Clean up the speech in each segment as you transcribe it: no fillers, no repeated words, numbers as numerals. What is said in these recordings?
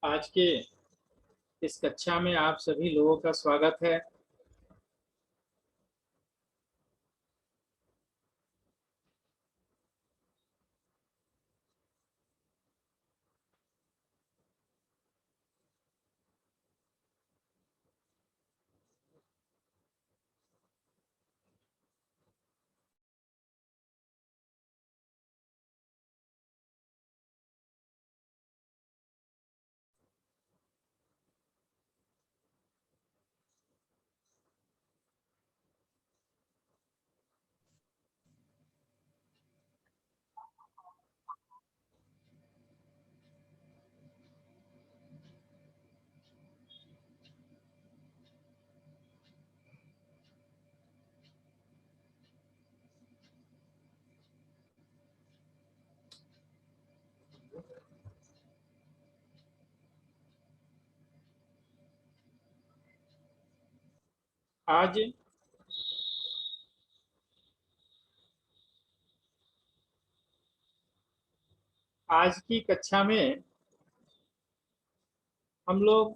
आज के इस कक्षा में आप सभी लोगों का स्वागत है। आज आज की कक्षा में हम लोग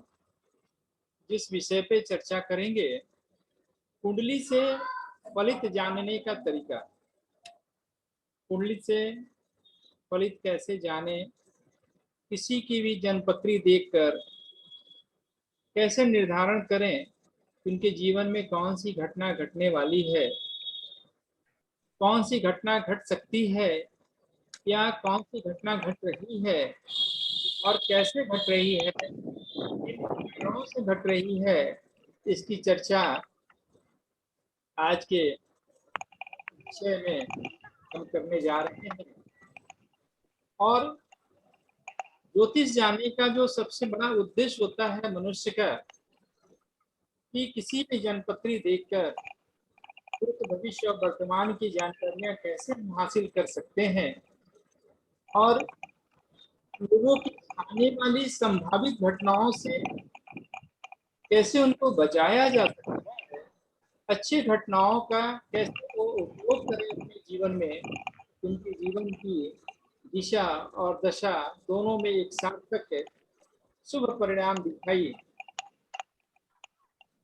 जिस विषय पे चर्चा करेंगे, कुंडली से फलित जानने का तरीका। कुंडली से फलित कैसे जाने, किसी की भी जन्मपत्री देखकर कैसे निर्धारण करें कि उनके जीवन में कौन सी घटना घटने वाली है, कौन सी घटना घट सकती है या कौन सी घटना घट रही है और कैसे घट रही है, किन कारणों से घट रही है। इसकी चर्चा आज के विषय में हम करने जा रहे हैं। और ज्योतिष जानने का जो सबसे बड़ा उद्देश्य होता है मनुष्य का, कि किसी भी जन्मपत्री देखकर भूत भविष्य और वर्तमान की जानकारियां कैसे हम हासिल कर सकते हैं और लोगों की आने वाली संभावित घटनाओं से कैसे उनको बचाया जा सकता है, अच्छी घटनाओं का कैसे वो उपयोग करें अपने जीवन में, उनके जीवन की दिशा और दशा दोनों में एक सार्थक शुभ परिणाम दिखाई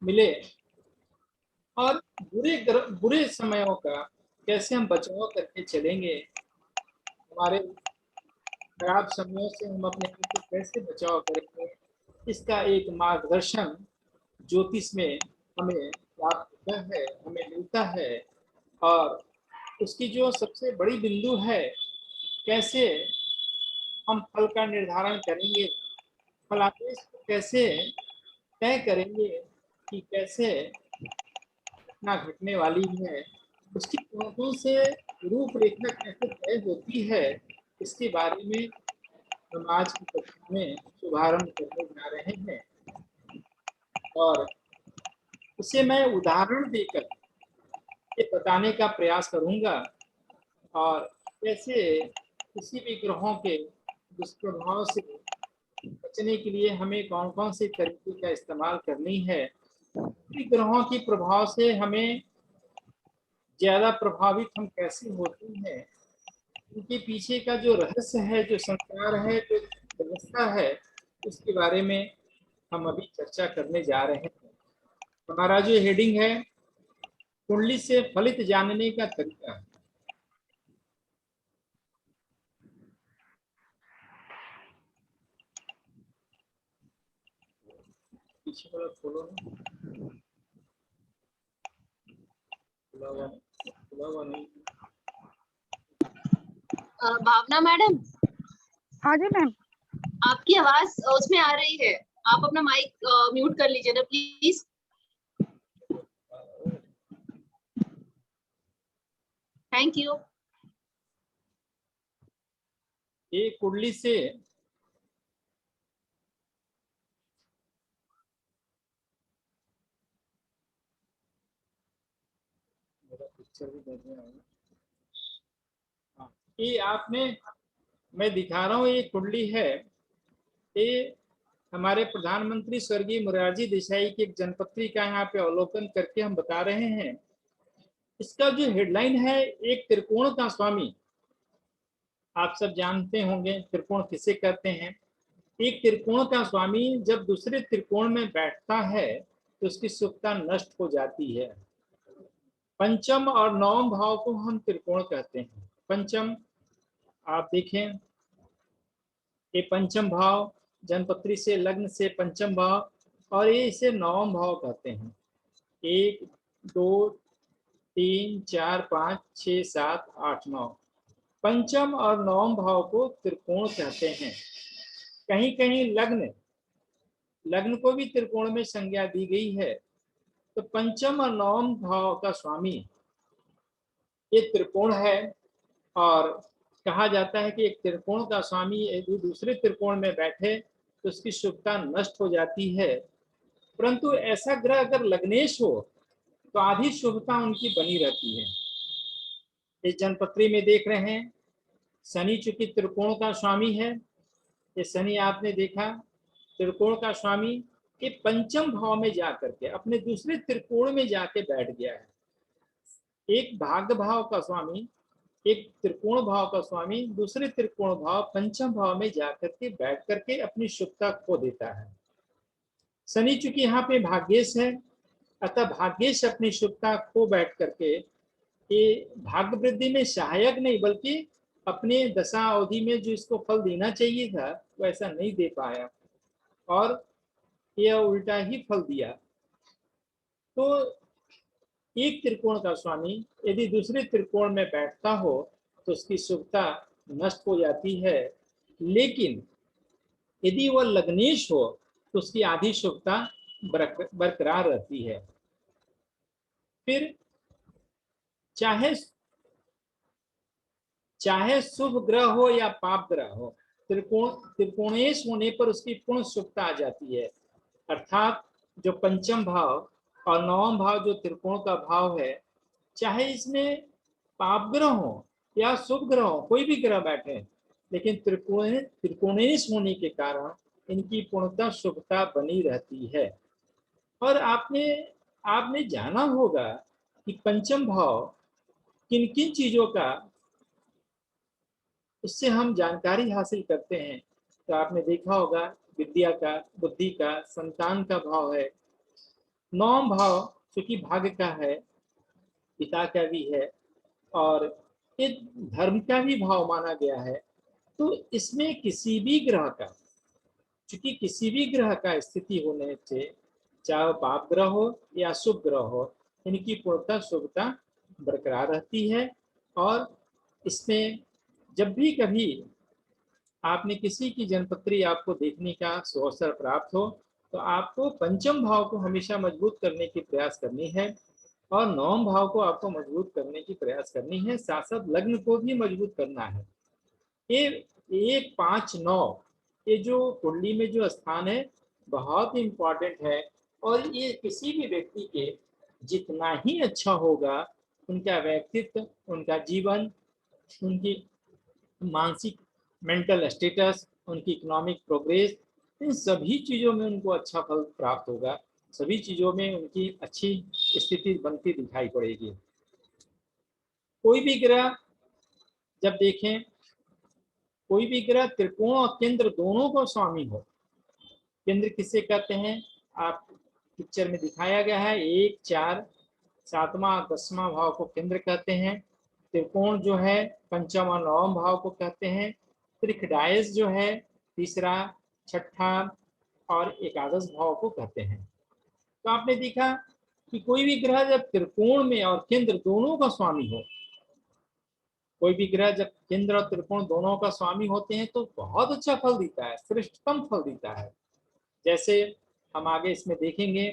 मिले, और बुरे समयों का कैसे हम बचाव करके चलेंगे, हमारे खराब समयों से हम अपने आप को कैसे बचाव करेंगे, इसका एक मार्गदर्शन ज्योतिष में हमें प्राप्त होता है, हमें मिलता है। और उसकी जो सबसे बड़ी बिंदु है, कैसे हम फल का निर्धारण करेंगे, फलादेश को कैसे तय करेंगे कि कैसे घटना घटने वाली है, उसकी कौन से रूपरेखा कैसे तय होती है, इसके बारे में हम आज की कक्षा में शुभारंभ करने जा रहे हैं। और इसे मैं उदाहरण देकर ये बताने का प्रयास करूंगा, और कैसे किसी भी ग्रहों के दुष्प्रभाव से बचने के लिए हमें कौन कौन से तरीके का इस्तेमाल करनी है, ग्रहों के प्रभाव से हमें ज्यादा प्रभावित हम कैसे होते हैं, उनके पीछे का जो रहस्य है, जो संस्कार है, जो व्यवस्था है, उसके बारे में हम अभी चर्चा करने जा रहे हैं। हमारा जो हेडिंग है, कुंडली से फलित जानने का तरीका। पीछे वाला खोलो ना, खुला हुआ नहीं। भावना मैडम, हाँ जी मैम। आपकी आवाज उसमें आ रही है, आप अपना माइक म्यूट कर लीजिए ना प्लीज। Thank you. ये कुंडली से मेरा पिक्चर भी देखने आऊंगा। हाँ, ये आपने, मैं दिखा रहा हूँ, ये कुंडली है। ये हमारे प्रधानमंत्री स्वर्गीय मोरारजी देसाई की एक जनपत्री का यहाँ पे अवलोकन करके हम बता रहे हैं। इसका जो हेडलाइन है, एक त्रिकोण का स्वामी। आप सब जानते होंगे त्रिकोण किसे कहते हैं। एक त्रिकोण का स्वामी जब दूसरे त्रिकोण में बैठता है तो उसकी शुभता नष्ट हो जाती है। पंचम और नवम भाव को हम त्रिकोण कहते हैं। पंचम आप देखें, ये पंचम भाव जनपत्री से लग्न से पंचम भाव, और ये इसे नवम भाव कहते हैं। 1 2 3 4 5 6 7 8 9 पंचम और नवम भाव को त्रिकोण कहते हैं। कहीं कहीं लग्न लग्न को भी त्रिकोण में संज्ञा दी गई है। तो पंचम और नवम भाव का स्वामी ये त्रिकोण है, और कहा जाता है कि एक त्रिकोण का स्वामी यदि दूसरे त्रिकोण में बैठे तो उसकी शुभता नष्ट हो जाती है। परंतु ऐसा ग्रह अगर लग्नेश हो तो आधी शुभता उनकी बनी रहती है। इस जनपत्री में देख रहे हैं, शनि चूंकि त्रिकोण का स्वामी है, ये शनि आपने देखा त्रिकोण का स्वामी ये पंचम भाव में जाकर के अपने दूसरे त्रिकोण में जाके बैठ गया है। एक भाग्य भाव का स्वामी, एक त्रिकोण भाव का स्वामी दूसरे त्रिकोण भाव पंचम भाव में जाकर के बैठ करके अपनी शुभता खो देता है। शनि चूंकि यहाँ पे भाग्येश है, अतः भाग्येश अपनी शुभता खो बैठ करके ये भाग्य वृद्धि में सहायक नहीं बल्कि अपने दशा अवधि में जो इसको फल देना चाहिए था वो ऐसा नहीं दे पाया, और यह उल्टा ही फल दिया। तो एक त्रिकोण का स्वामी यदि दूसरे त्रिकोण में बैठता हो तो उसकी शुभता नष्ट हो जाती है, लेकिन यदि वह लग्नेश हो तो उसकी आधी शुभता बरकरार रहती है। फिर चाहे शुभ ग्रह हो या पाप ग्रह हो, त्रिकोणेश होने पर उसकी पूर्ण शुभता आ जाती है। अर्थात जो पंचम भाव और नवम भाव जो त्रिकोण का भाव है, चाहे इसमें पाप ग्रह हो या शुभ ग्रह हो, कोई भी ग्रह बैठे, लेकिन त्रिकोणेश होने के कारण इनकी पूर्णता शुभता बनी रहती है। और आपने जाना होगा कि पंचम भाव किन किन चीजों का उससे हम जानकारी हासिल करते हैं। तो आपने देखा होगा विद्या का, बुद्धि का, संतान का भाव है। नवम भाव चूंकि भाग्य का है, पिता का भी है, और ये धर्म का भी भाव माना गया है। तो इसमें किसी भी ग्रह का, चूंकि किसी भी ग्रह का स्थिति होने से, चाहे पाप ग्रह हो या शुभ ग्रह हो, इनकी पूर्णता शुभता बरकरार रहती है। और इसमें जब भी कभी आपने किसी की जनपत्री आपको देखने का अवसर प्राप्त हो तो आपको पंचम भाव को हमेशा मजबूत करने की प्रयास करनी है, और नवम भाव को आपको मजबूत करने की प्रयास करनी है। साथ साथ लग्न को भी मजबूत करना है। ये 1 5 9 ये जो कुंडली में जो स्थान है बहुत ही इम्पोर्टेंट है, और ये किसी भी व्यक्ति के जितना ही अच्छा होगा, उनका व्यक्तित्व, उनका जीवन, उनकी मानसिक मेंटल स्टेटस, उनकी इकोनॉमिक प्रोग्रेस, इन सभी चीज़ों में उनको अच्छा फल प्राप्त होगा। सभी चीज़ों में उनकी अच्छी स्थिति बनती दिखाई पड़ेगी। कोई भी ग्रह जब देखें, कोई भी ग्रह त्रिकोण और केंद्र दोनों को स्वामी हो। केंद्र किसे कहते हैं, आप पिक्चर में दिखाया गया है, 1 4 7वां 10वां भाव को केंद्र कहते हैं। त्रिकोण जो है पंचम और नवम भाव को कहते हैं। त्रिखडायस जो है तीसरा, छठा और एकादश भाव को कहते हैं। तो आपने देखा कि कोई भी ग्रह जब त्रिकोण में और केंद्र दोनों का स्वामी हो, कोई भी ग्रह जब केंद्र और त्रिकोण दोनों का स्वामी होते हैं तो बहुत अच्छा फल देता है, श्रेष्ठतम फल देता है। जैसे हम आगे इसमें देखेंगे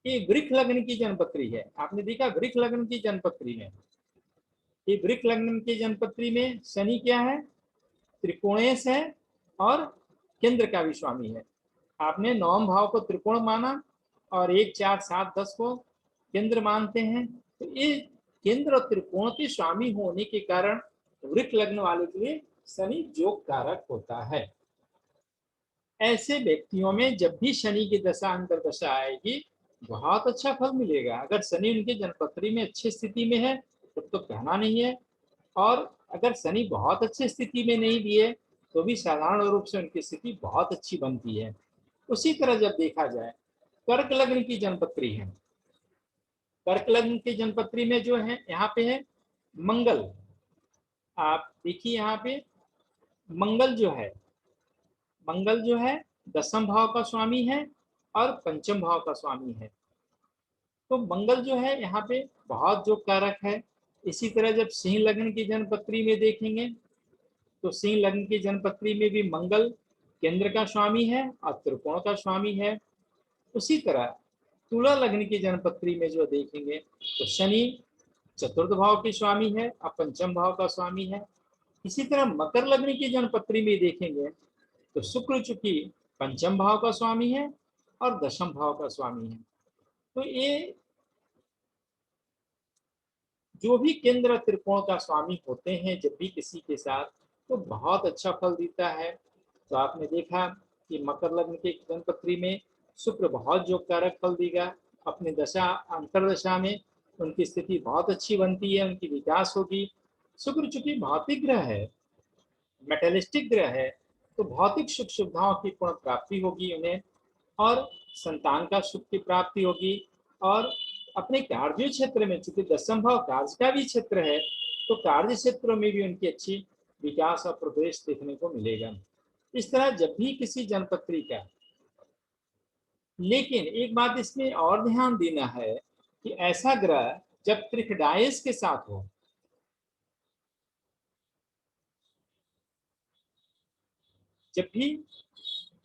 कि वृक्ष लग्न की जनपत्री है। आपने देखा वृक्ष लग्न की जनपत्री में, ये वृक्ष लग्न की जनपत्री में शनि क्या है, त्रिकोणेश है और केंद्र का भी स्वामी है। आपने नवम भाव को त्रिकोण माना और 1 4 7 10 को केंद्र मानते हैं। तो ये केंद्र और त्रिकोण के स्वामी होने के कारण वृक्ष लग्न वाले के लिए शनि योग कारक होता है। ऐसे व्यक्तियों में जब भी शनि की दशा अंतर दशा आएगी बहुत अच्छा फल मिलेगा। अगर शनि उनके जनपत्री में अच्छी स्थिति में है तब तो कहना नहीं है, और अगर शनि बहुत अच्छी स्थिति में नहीं भी है तो भी साधारण रूप से उनकी स्थिति बहुत अच्छी बनती है। उसी तरह जब देखा जाए कर्क लग्न की जन्मपत्री है, कर्क लग्न की जन्मपत्री में जो है यहाँ पे है मंगल। आप देखिए यहाँ पे मंगल जो है दसम भाव का स्वामी है और पंचम भाव का स्वामी है। तो मंगल जो है यहाँ पे बहुत जो कारक है। इसी तरह जब सिंह लग्न की जन्मपत्री में देखेंगे तो सिंह लग्न की जन्मपत्री में भी मंगल केंद्र का स्वामी है और त्रिकोण का स्वामी है। उसी तरह तुला लग्न की जन्मपत्री में जो देखेंगे तो शनि चतुर्थ भाव के स्वामी है और पंचम भाव का स्वामी है। इसी तरह मकर लग्न की जन्मपत्री में देखेंगे तो शुक्र चूंकि पंचम भाव का स्वामी है और दशम भाव का स्वामी है। तो ये जो भी केंद्र त्रिकोण का स्वामी होते हैं जब भी किसी के साथ, तो बहुत अच्छा फल देता है। तो आपने देखा कि मकर लग्न के जन्मपत्री में शुक्र बहुत जो कारक फल देगा। अपने दशा अंतरदशा में उनकी स्थिति बहुत अच्छी बनती है, उनकी विकास होगी। शुक्र चूंकि भौतिक ग्रह है, मेटेलिस्टिक ग्रह है, तो भौतिक सुख सुविधाओं की पूर्ण प्राप्ति होगी उन्हें, और संतान का सुख की प्राप्ति होगी। और अपने कार्य क्षेत्र में चूंकि दसम भाव कार्य का भी क्षेत्र है, तो कार्य क्षेत्रों में भी उनकी अच्छी विकास और प्रवेश देखने को मिलेगा। इस तरह जब भी किसी जन्मपत्री का, लेकिन एक बात इसमें और ध्यान देना है कि ऐसा ग्रह जब त्रिकडायस के साथ हो, जब भी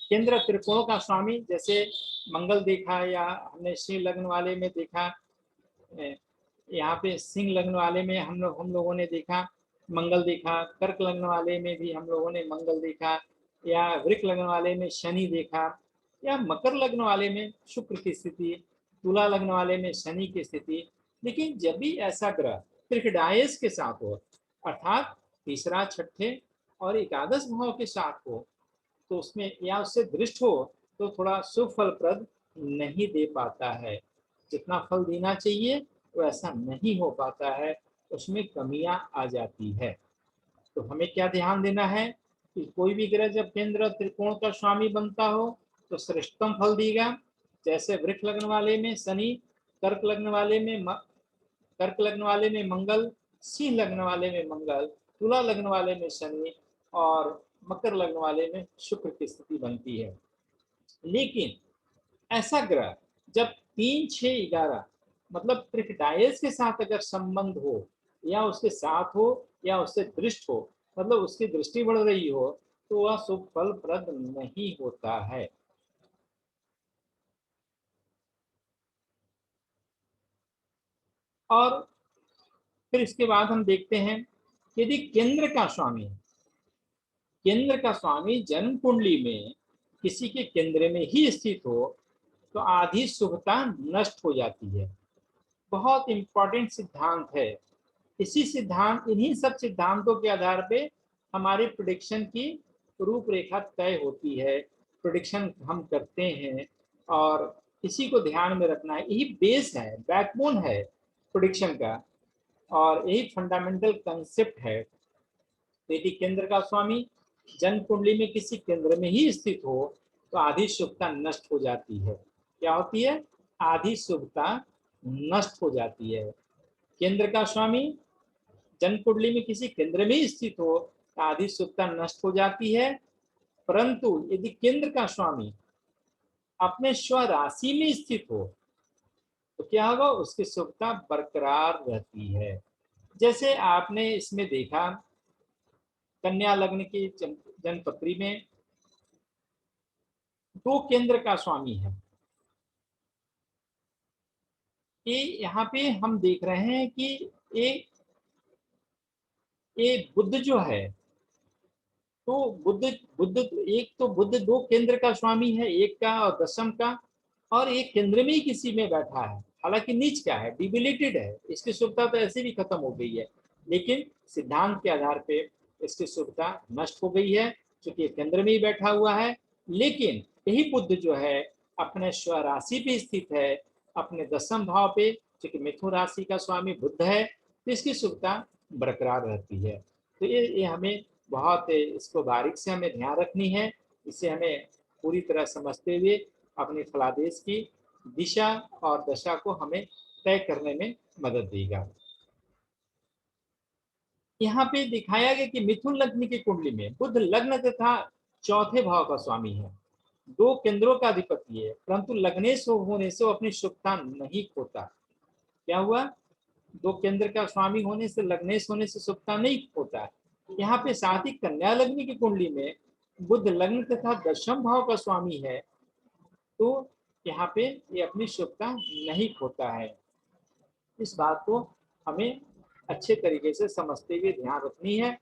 केंद्र त्रिकोण का स्वामी, जैसे मंगल देखा या हमने सिंह लग्न वाले में देखा, यहाँ पे सिंह लग्न वाले में हम लोगों ने देखा मंगल देखा, कर्क लग्न वाले में भी हम लोगों ने मंगल देखा, या वृक लग्न वाले में शनि देखा, या मकर लग्न वाले में शुक्र की स्थिति, तुला लग्न वाले में शनि की स्थिति। लेकिन जब भी ऐसा ग्रह त्रिकडायस के साथ हो, अर्थात तीसरा छठे और एकादश भाव के साथ हो, तो उसमें या उससे दृष्ट हो तो थोड़ा सुफलप्रद नहीं दे पाता है। जितना फल देना चाहिए वो ऐसा नहीं हो पाता है, उसमें कमियां आ जाती है। तो हमें क्या ध्यान देना है कि कोई भी ग्रह जब केंद्र त्रिकोण का स्वामी बनता हो तो श्रेष्ठतम फल देगा। जैसे वृक लग्न वाले में शनि, कर्क लग्न वाले में कर्क लग्न वाले में मंगल, सिंह लग्न वाले में मंगल, तुला लग्न वाले में शनि और मकर लग्न वाले में शुक्र की स्थिति बनती है। लेकिन ऐसा ग्रह जब 3, 6, 11 मतलब त्रिकडायस के साथ अगर संबंध हो, या उसके साथ हो या उससे दृष्ट हो, मतलब उसकी दृष्टि बढ़ रही हो, तो वह शुभ फलप्रद नहीं होता है। और फिर इसके बाद हम देखते हैं यदि केंद्र का स्वामी, केंद्र का स्वामी जन्म कुंडली में किसी के केंद्र में ही स्थित हो तो आधी शुभता नष्ट हो जाती है। बहुत इंपॉर्टेंट सिद्धांत है। इन्हीं सब सिद्धांतों के आधार पे हमारी प्रेडिक्शन की रूपरेखा तय होती है, प्रेडिक्शन हम करते हैं, और इसी को ध्यान में रखना है। यही बेस है, बैकबोन है प्रेडिक्शन का, और यही फंडामेंटल कंसेप्ट है। यदि केंद्र का स्वामी जन्म कुंडली में किसी केंद्र में ही स्थित हो तो आधी शुभता नष्ट हो जाती है। क्या होती है? आधी शुभता नष्ट हो जाती है। केंद्र का स्वामी जन्म कुंडली में किसी केंद्र में ही स्थित हो तो आधी शुभता नष्ट हो जाती है। परंतु यदि केंद्र का स्वामी अपने स्वराशि में स्थित हो तो क्या होगा? उसकी शुभता बरकरार रहती है। जैसे आपने इसमें देखा कन्या लग्न की जन्मपत्री में 2 केंद्र का स्वामी है। ये यहाँ पे हम देख रहे हैं कि एक बुध जो है, तो बुध एक तो बुध 2 केंद्र का स्वामी है, एक का और दशम का, और एक केंद्र में ही किसी में बैठा है। हालांकि नीच क्या है, डिबिलिटेड है, इसकी शुभता तो ऐसे भी खत्म हो गई है, लेकिन सिद्धांत के आधार पे इसकी शुभता नष्ट हो गई है क्योंकि केंद्र में ही बैठा हुआ है। लेकिन यही बुध जो है अपने स्वराशि पे स्थित है, अपने दशम भाव पे, क्योंकि मिथुन राशि का स्वामी बुध है, तो इसकी शुभता बरकरार रहती है। तो ये हमें बहुत इसको बारीक से हमें ध्यान रखनी है। इसे हमें पूरी तरह समझते हुए अपनी फलादेश की दिशा और दशा को हमें तय करने में मदद देगा। यहाँ पे दिखाया गया कि मिथुन लग्न की कुंडली में बुध लग्न तथा चौथे भाव का स्वामी है, 2 केंद्रों का अधिपति है, परंतु लग्नेश होने से वो अपनी शुभता नहीं खोता। क्या हुआ? 2 केंद्र का स्वामी होने से, लग्नेश होने से शुभता नहीं खोता। यहाँ पे साथ ही कन्या लग्न की कुंडली में बुध लग्न तथा दशम भाव का स्वामी है, तो यहाँ पे ये अपनी शुभता नहीं खोता है। इस बात को हमें अच्छे तरीके से समझते हुए ध्यान रखनी है।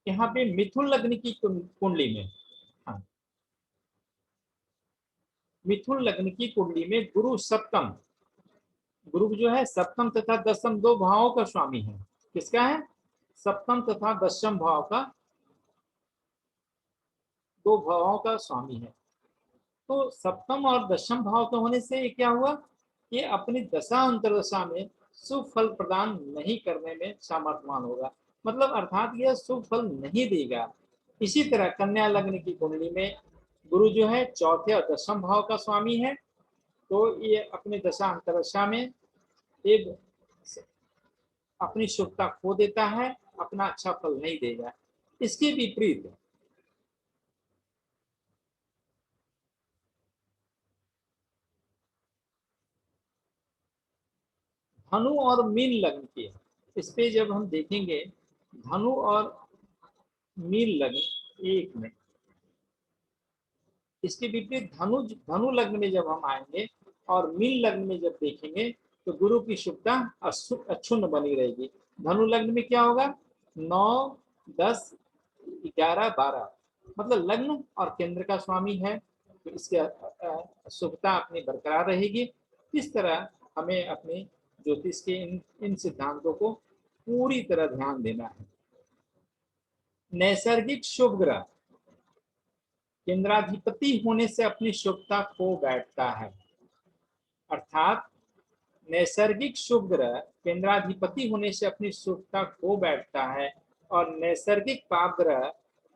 यहाँ पे मिथुन लग्न की कुंडली में, हाँ, मिथुन लग्न की कुंडली में गुरु सप्तम, गुरु जो है सप्तम तथा दशम 2 भावों का स्वामी है। किसका है? सप्तम तथा दशम भाव का, 2 भावों का स्वामी है। तो सप्तम और दशम भाव का होने से ये क्या हुआ? ये अपनी दशा अंतरदशा में शुभ फल प्रदान नहीं करने में सामर्थ्यवान होगा, मतलब अर्थात यह शुभ फल नहीं देगा। इसी तरह कन्या लग्न की कुंडली में गुरु जो है चौथे और दशम भाव का स्वामी है, तो ये अपनी दशा अंतरदशा में एक अपनी शुभता खो देता है, अपना अच्छा फल नहीं देगा। इसके विपरीत धनु और मीन लग्न के, इस पे जब हम देखेंगे धनु और मीन लग्न एक में, इसके विपरीत धनु लग्न में जब हम आएंगे और मीन लग्न में जब देखेंगे तो गुरु की शुभता अक्षुण्ण बनी रहेगी। धनु लग्न में क्या होगा? 9, 10, 11, 12, मतलब लग्न और केंद्र का स्वामी है, तो इसकी शुभता अपनी बरकरार रहेगी। इस तरह हमें अपने ज्योतिष के इन सिद्धांतों को पूरी तरह ध्यान देना है। नैसर्गिक शुभ ग्रह केंद्राधिपति होने से अपनी शुभता खो बैठता है, अर्थात नैसर्गिक शुभ ग्रह केंद्राधिपति होने से अपनी शुभता खो बैठता है और नैसर्गिक पाप ग्रह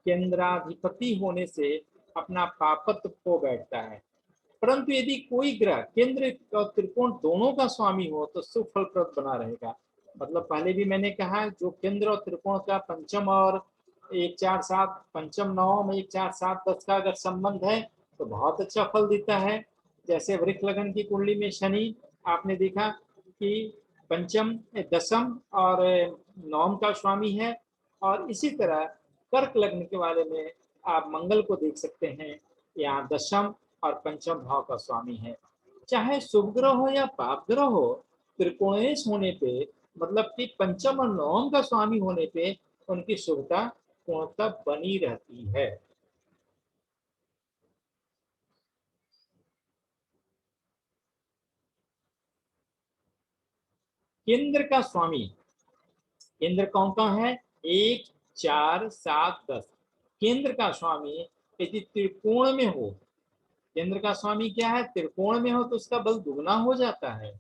केंद्राधिपति होने से अपना पापत्व खो बैठता है। परंतु यदि कोई ग्रह केंद्र और त्रिकोण दोनों का स्वामी हो तो शुभ फलप्रद बना रहेगा। मतलब पहले भी मैंने कहा, जो केंद्र और त्रिकोण का पंचम और 1, 4, 7, पंचम नवम 1, 4, 7, 10 का अगर संबंध है तो बहुत अच्छा फल देता है। जैसे वृक्ष लग्न की कुंडली में शनि, आपने देखा कि पंचम, दशम और नवम का स्वामी है, और इसी तरह कर्क लग्न के बारे में आप मंगल को देख सकते हैं, यहाँ दशम और पंचम भाव का स्वामी है। चाहे शुभ ग्रह हो या पाप ग्रह हो, त्रिकोणेश होने पे, मतलब कि पंचम और नवम का स्वामी होने पे उनकी शुभता पूर्णतः बनी रहती है। केंद्र का स्वामी, केंद्र कौन कौन है? 1, 4, 7, 10। केंद्र का स्वामी यदि त्रिकोण में हो, केंद्र का स्वामी क्या है? त्रिकोण में हो तो उसका बल दुगना हो जाता है।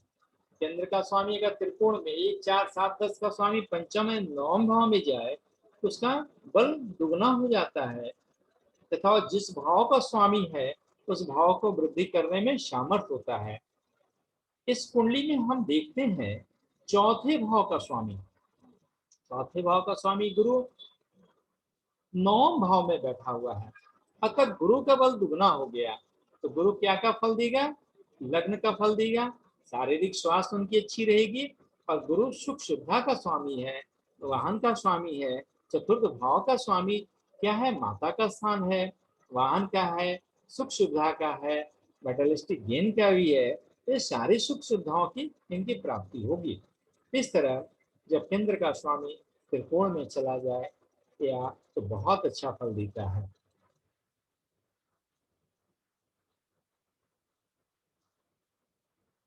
केंद्र का स्वामी अगर त्रिकोण में 1, 4, 7, 10 का स्वामी पंचम में नवम भाव में जाए तो उसका बल दुगना हो जाता है, तथा जिस भाव का स्वामी है उस भाव को वृद्धि करने में सामर्थ होता है। इस कुंडली में हम देखते हैं चौथे भाव का स्वामी, चौथे भाव का स्वामी गुरु 9 भाव में बैठा हुआ है, अतः गुरु का बल दुगना हो गया। तो गुरु क्या का फल देगा? लग्न का फल देगा, शारीरिक स्वास्थ्य उनकी अच्छी रहेगी, और गुरु सुख सुविधा का स्वामी है, वाहन का स्वामी है। चतुर्थ भाव का स्वामी क्या है? माता का स्थान है, वाहन का है, सुख सुविधा का है, मेटलिस्टिक गेन का भी है। ये सारी सुख सुविधाओं की इनकी प्राप्ति होगी। इस तरह जब केंद्र का स्वामी त्रिकोण में चला जाए या तो बहुत अच्छा फल देता है।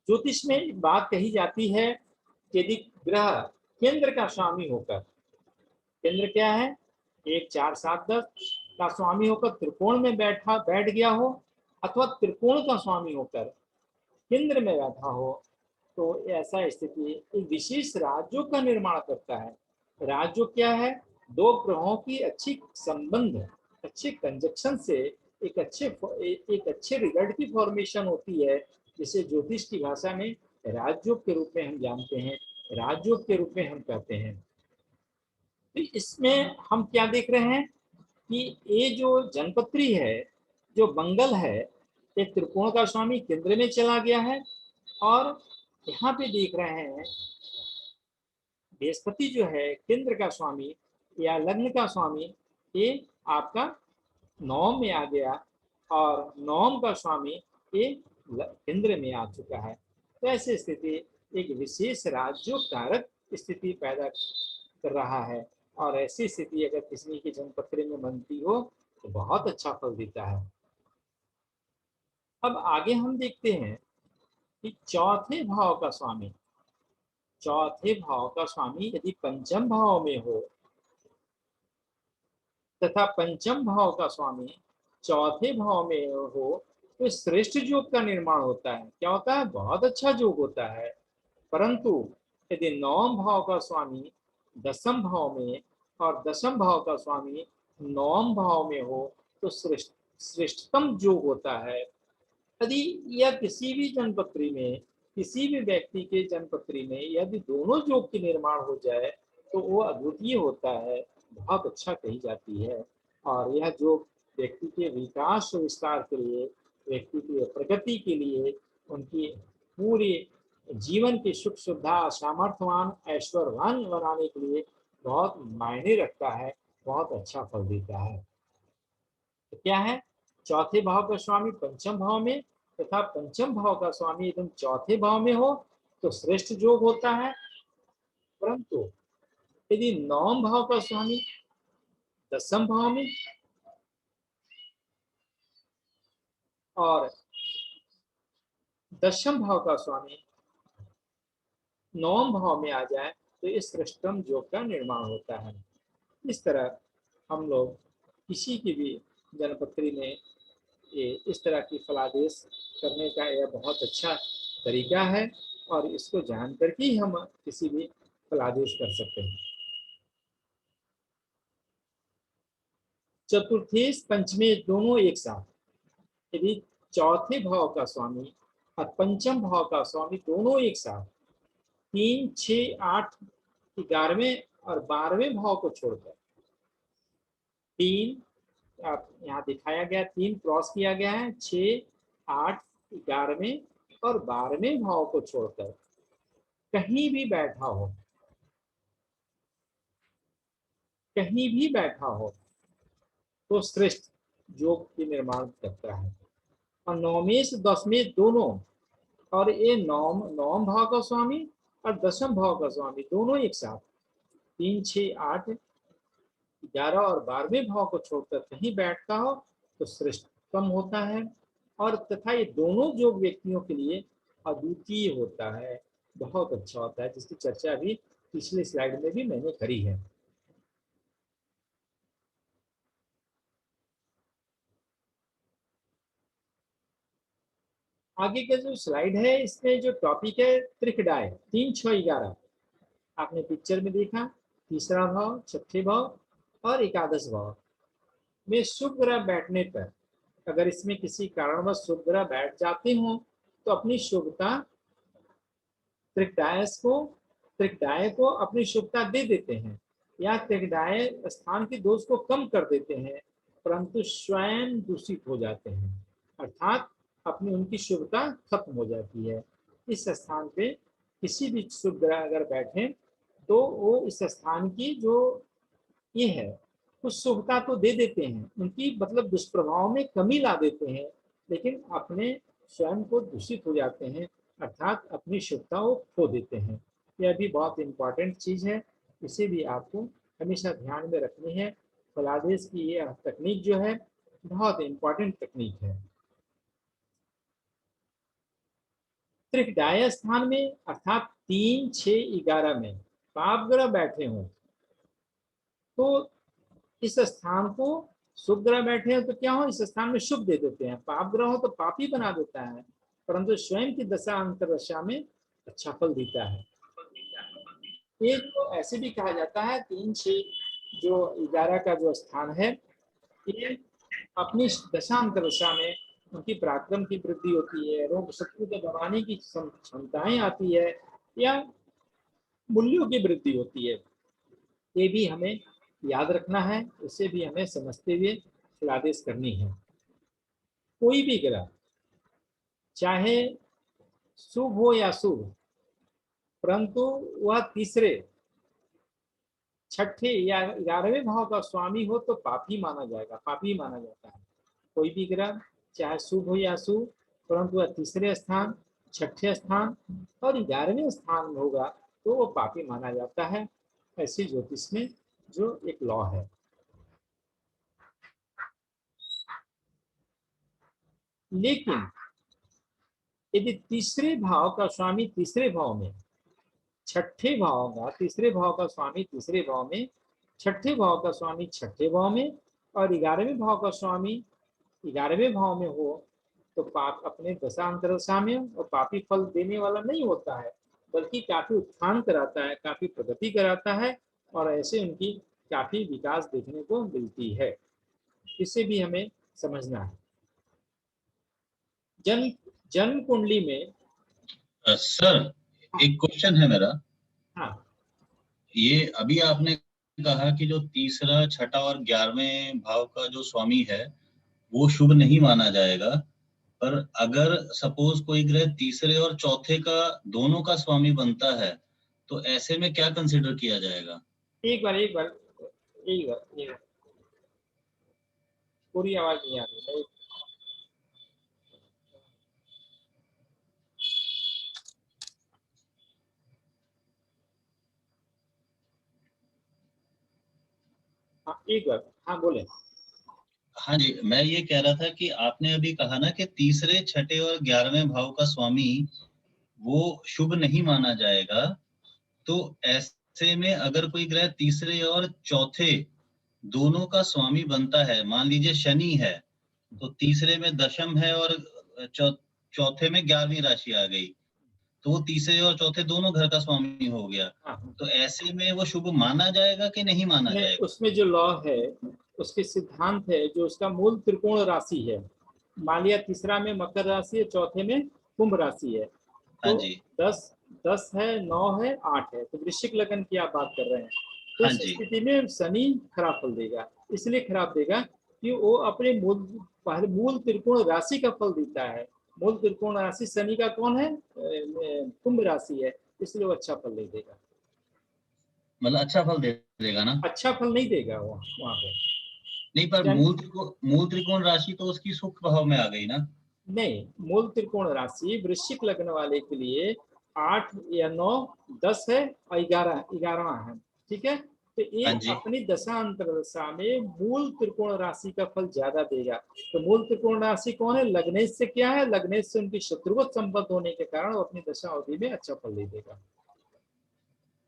ज्योतिष में बात कही जाती है कि यदि ग्रह केंद्र का स्वामी होकर, केंद्र क्या है? 1, 4, 7, 10 का स्वामी होकर त्रिकोण में बैठ गया हो, अथवा त्रिकोण का स्वामी होकर केंद्र में बैठा हो तो ऐसा स्थिति एक विशेष राजयोग का निर्माण करता है। राजयोग क्या है? दो ग्रहों की अच्छी संबंध, अच्छे कंजक्शन से एक अच्छे रिजल्ट की फॉर्मेशन होती है, जिसे ज्योतिष की भाषा में राजयोग के रूप में हम जानते हैं, राजयोग के रूप में हम कहते हैं। तो इसमें हम क्या देख रहे हैं कि ये जो जनपत्री है, जो मंगल है, एक त्रिकोण का स्वामी केंद्र में चला गया है, और यहाँ पे देख रहे हैं बृहस्पति जो है केंद्र का स्वामी या लग्न का स्वामी, ये आपका नवम में आ गया, और नवम का स्वामी ये केंद्र में आ चुका है। तो ऐसी स्थिति एक विशेष राज्यों कारक स्थिति पैदा कर रहा है, और ऐसी स्थिति अगर किसी की जन्मपत्री में बनती हो तो बहुत अच्छा फल देता है। अब आगे हम देखते हैं कि चौथे भाव का स्वामी यदि पंचम भाव में हो तथा पंचम भाव का स्वामी चौथे भाव में हो तो श्रेष्ठ योग का निर्माण होता है। क्या होता है? बहुत अच्छा योग होता है। परंतु यदि नवम भाव का स्वामी दसम भाव में और दसम भाव का स्वामी नवम भाव में हो तो श्रेष्ठतम योग होता है। यदि यह किसी भी जन्मपत्री में, किसी भी व्यक्ति के जन्मपत्री में यदि दोनों योग के निर्माण हो जाए तो वो अद्वितीय होता है, बहुत अच्छा कही जाती है। और यह योग व्यक्ति के विकास और विस्तार के लिए, व्यक्ति की प्रगति के लिए, उनकी पूरी जीवन की सुख सुविधा, सामर्थ्यवान, ऐश्वर्यवान बनाने के लिए बहुत मायने रखता है, बहुत अच्छा फल देता है। तो क्या है? चौथे भाव का स्वामी पंचम भाव में तथा पंचम भाव का स्वामी एकदम चौथे भाव में हो तो श्रेष्ठ योग होता है। परंतु यदि नवम भाव का स्वामी दसम भाव में और दशम भाव का स्वामी नवम भाव में आ जाए तो इस श्रेष्ठतम योग का निर्माण होता है। इस तरह हम लोग किसी की भी जन्मपत्री में ये इस तरह की फलादेश करने का यह बहुत अच्छा तरीका है, और इसको जान कर ही हम किसी भी फलादेश कर सकते हैं। चतुर्थेश पंचमे दोनों एक साथ, यदि चौथे भाव का स्वामी और पंचम भाव का स्वामी दोनों एक साथ 3, 6, 8, 11वें और 12वें भाव को छोड़कर, 3 यहाँ दिखाया गया, 3 क्रॉस किया गया है, 6, 8, 11वें और 12वें भाव को छोड़कर कहीं भी बैठा हो, कहीं भी बैठा हो तो श्रेष्ठ योग के निर्माण करता है। और 9वें से 10वें दोनों, और ये नवम भाव का स्वामी और दसम भाव का स्वामी दोनों एक साथ 3, 6, 8, 11 और 12वें भाव को छोड़कर कहीं बैठता हो तो श्रेष्ठतम होता है। और तथा ये दोनों योग व्यक्तियों के लिए अद्वितीय होता है, बहुत अच्छा होता है, जिसकी चर्चा भी पिछले स्लाइड में भी मैंने करी है। आगे का जो स्लाइड है इसमें जो टॉपिक है त्रिकडाय 3, 6, 11 आपने पिक्चर में देखा, तीसरा भाव, छठे भाव और एकादश भाव में शुभ ग्रह बैठने पर अगर इसमें किसी कारणवश शुभ ग्रह बैठ जाते हो तो अपनी शुभता त्रिकडाय को अपनी शुभता दे देते हैं, या त्रिकडाय स्थान के दोष को कम कर देते हैं, परंतु स्वयं दूषित हो जाते हैं, अर्थात अपनी उनकी शुभता खत्म हो जाती है। इस स्थान पे किसी भी शुभ ग्रह अगर बैठे तो वो इस स्थान की जो ये है कुछ शुभता तो दे देते हैं, उनकी मतलब दुष्प्रभाव में कमी ला देते हैं, लेकिन अपने स्वयं को दूषित हो जाते हैं, अर्थात अपनी शुभता को खो देते हैं। यह भी बहुत इंपॉर्टेंट चीज है, इसे भी आपको हमेशा ध्यान में रखनी है। फलादेश की यह तकनीक जो है बहुत इंपॉर्टेंट तकनीक है। त्रिकडाय स्थान में अर्थात 3, 6, 11 में पाप ग्रह बैठे हों तो इस स्थान को शुभ ग्रह बैठे हो तो क्या हो, इस स्थान में शुभ दे देते हैं, पाप ग्रह हो तो पापी बना देता है। परंतु स्वयं की दशा अंतर्दशा में अच्छा फल देता है। एक तो ऐसे भी कहा जाता है 3, 6 जो 11 का जो स्थान है, ये अपनी दशांतरदशा में उनकी पराक्रम की वृद्धि होती है, रोग शत्रु को दबाने की क्षमताएं आती है, या मूल्यों की वृद्धि होती है। ये भी हमें याद रखना है, इसे भी हमें समझते हुए फलादेश करनी है। कोई भी ग्रह चाहे शुभ हो या शुभ, परंतु वह तीसरे, छठे या 11वें भाव का स्वामी हो तो पापी माना जाएगा, पापी माना जाता है। कोई भी ग्रह चाहे शुभ हो या अशुभ, परंतु वह तीसरे स्थान, छठे स्थान और 11वें स्थान में होगा तो वो पापी माना जाता है। ऐसी ज्योतिष में जो एक लॉ है। लेकिन यदि तीसरे भाव का स्वामी तीसरे भाव में, छठे भाव का तीसरे भाव का स्वामी तीसरे भाव में, छठे भाव का स्वामी छठे भाव में और 11वें भाव का स्वामी 11वें भाव में हो तो पाप अपने दशांतरदशा में और पापी फल देने वाला नहीं होता है, बल्कि काफी उत्थान कराता है, काफी प्रगति कराता है और ऐसे उनकी काफी विकास देखने को मिलती है। इसे भी हमें समझना है। जन्म जन्म कुंडली में सर एक क्वेश्चन है मेरा। हाँ, ये अभी आपने कहा कि जो तीसरा, छठा और 11वें भाव का जो स्वामी है वो शुभ नहीं माना जाएगा, पर अगर सपोज कोई ग्रह तीसरे और चौथे का दोनों का स्वामी बनता है तो ऐसे में क्या कंसिडर किया जाएगा? एक बार पूरी आवाज नहीं आ रही। हाँ, एक बार, हाँ बोले। हाँ जी, मैं ये कह रहा था कि आपने अभी कहा ना कि तीसरे, छठे और 11वें भाव का स्वामी वो शुभ नहीं माना जाएगा, तो ऐसे में अगर कोई ग्रह तीसरे और चौथे दोनों का स्वामी बनता है, मान लीजिए शनि है तो तीसरे में दशम है और चौथे में 11वीं राशि आ गई, तो वो तीसरे और चौथे दोनों घर का स्वामी हो गया। हाँ, तो ऐसे में वो शुभ माना जाएगा कि नहीं माना जाएगा? उसमें जो लॉ है, उसके सिद्धांत है, जो उसका मूल त्रिकोण राशि है। मान लिया तीसरा में मकर राशि है, चौथे में कुंभ राशि है, हाँ तो जी, 10 है, 9 है, 8 है, तो वृश्चिक लगन की आप बात कर रहे हैं। तो हाँ इस जी, स्थिति में शनि खराब फल देगा। इसलिए खराब देगा कि वो अपने मूल त्रिकोण राशि का फल देता है। मूल त्रिकोण राशि शनि का कौन है? कुंभ राशि है, इसलिए वो अच्छा फल नहीं देगा। मतलब अच्छा फल दे देगा ना? अच्छा फल नहीं देगा वो वहां पे। नहीं, पर मूल त्रिकोण राशि तो उसकी सुख भाव में आ गई ना? नहीं, मूल त्रिकोण राशि वृश्चिक लग्न वाले के लिए 8 या 9, 10 है और 11वां है, ठीक है। तो ये हाँ जी, अपनी दशा अंतर्दशा में मूल त्रिकोण राशि का फल ज्यादा देगा। तो मूल त्रिकोण राशि कौन है? लग्नेश से क्या है? लग्नेश से उनकी शत्रुवत संपत्त होने के कारण वो अपनी दशा अवधि में अच्छा फल नहीं देगा।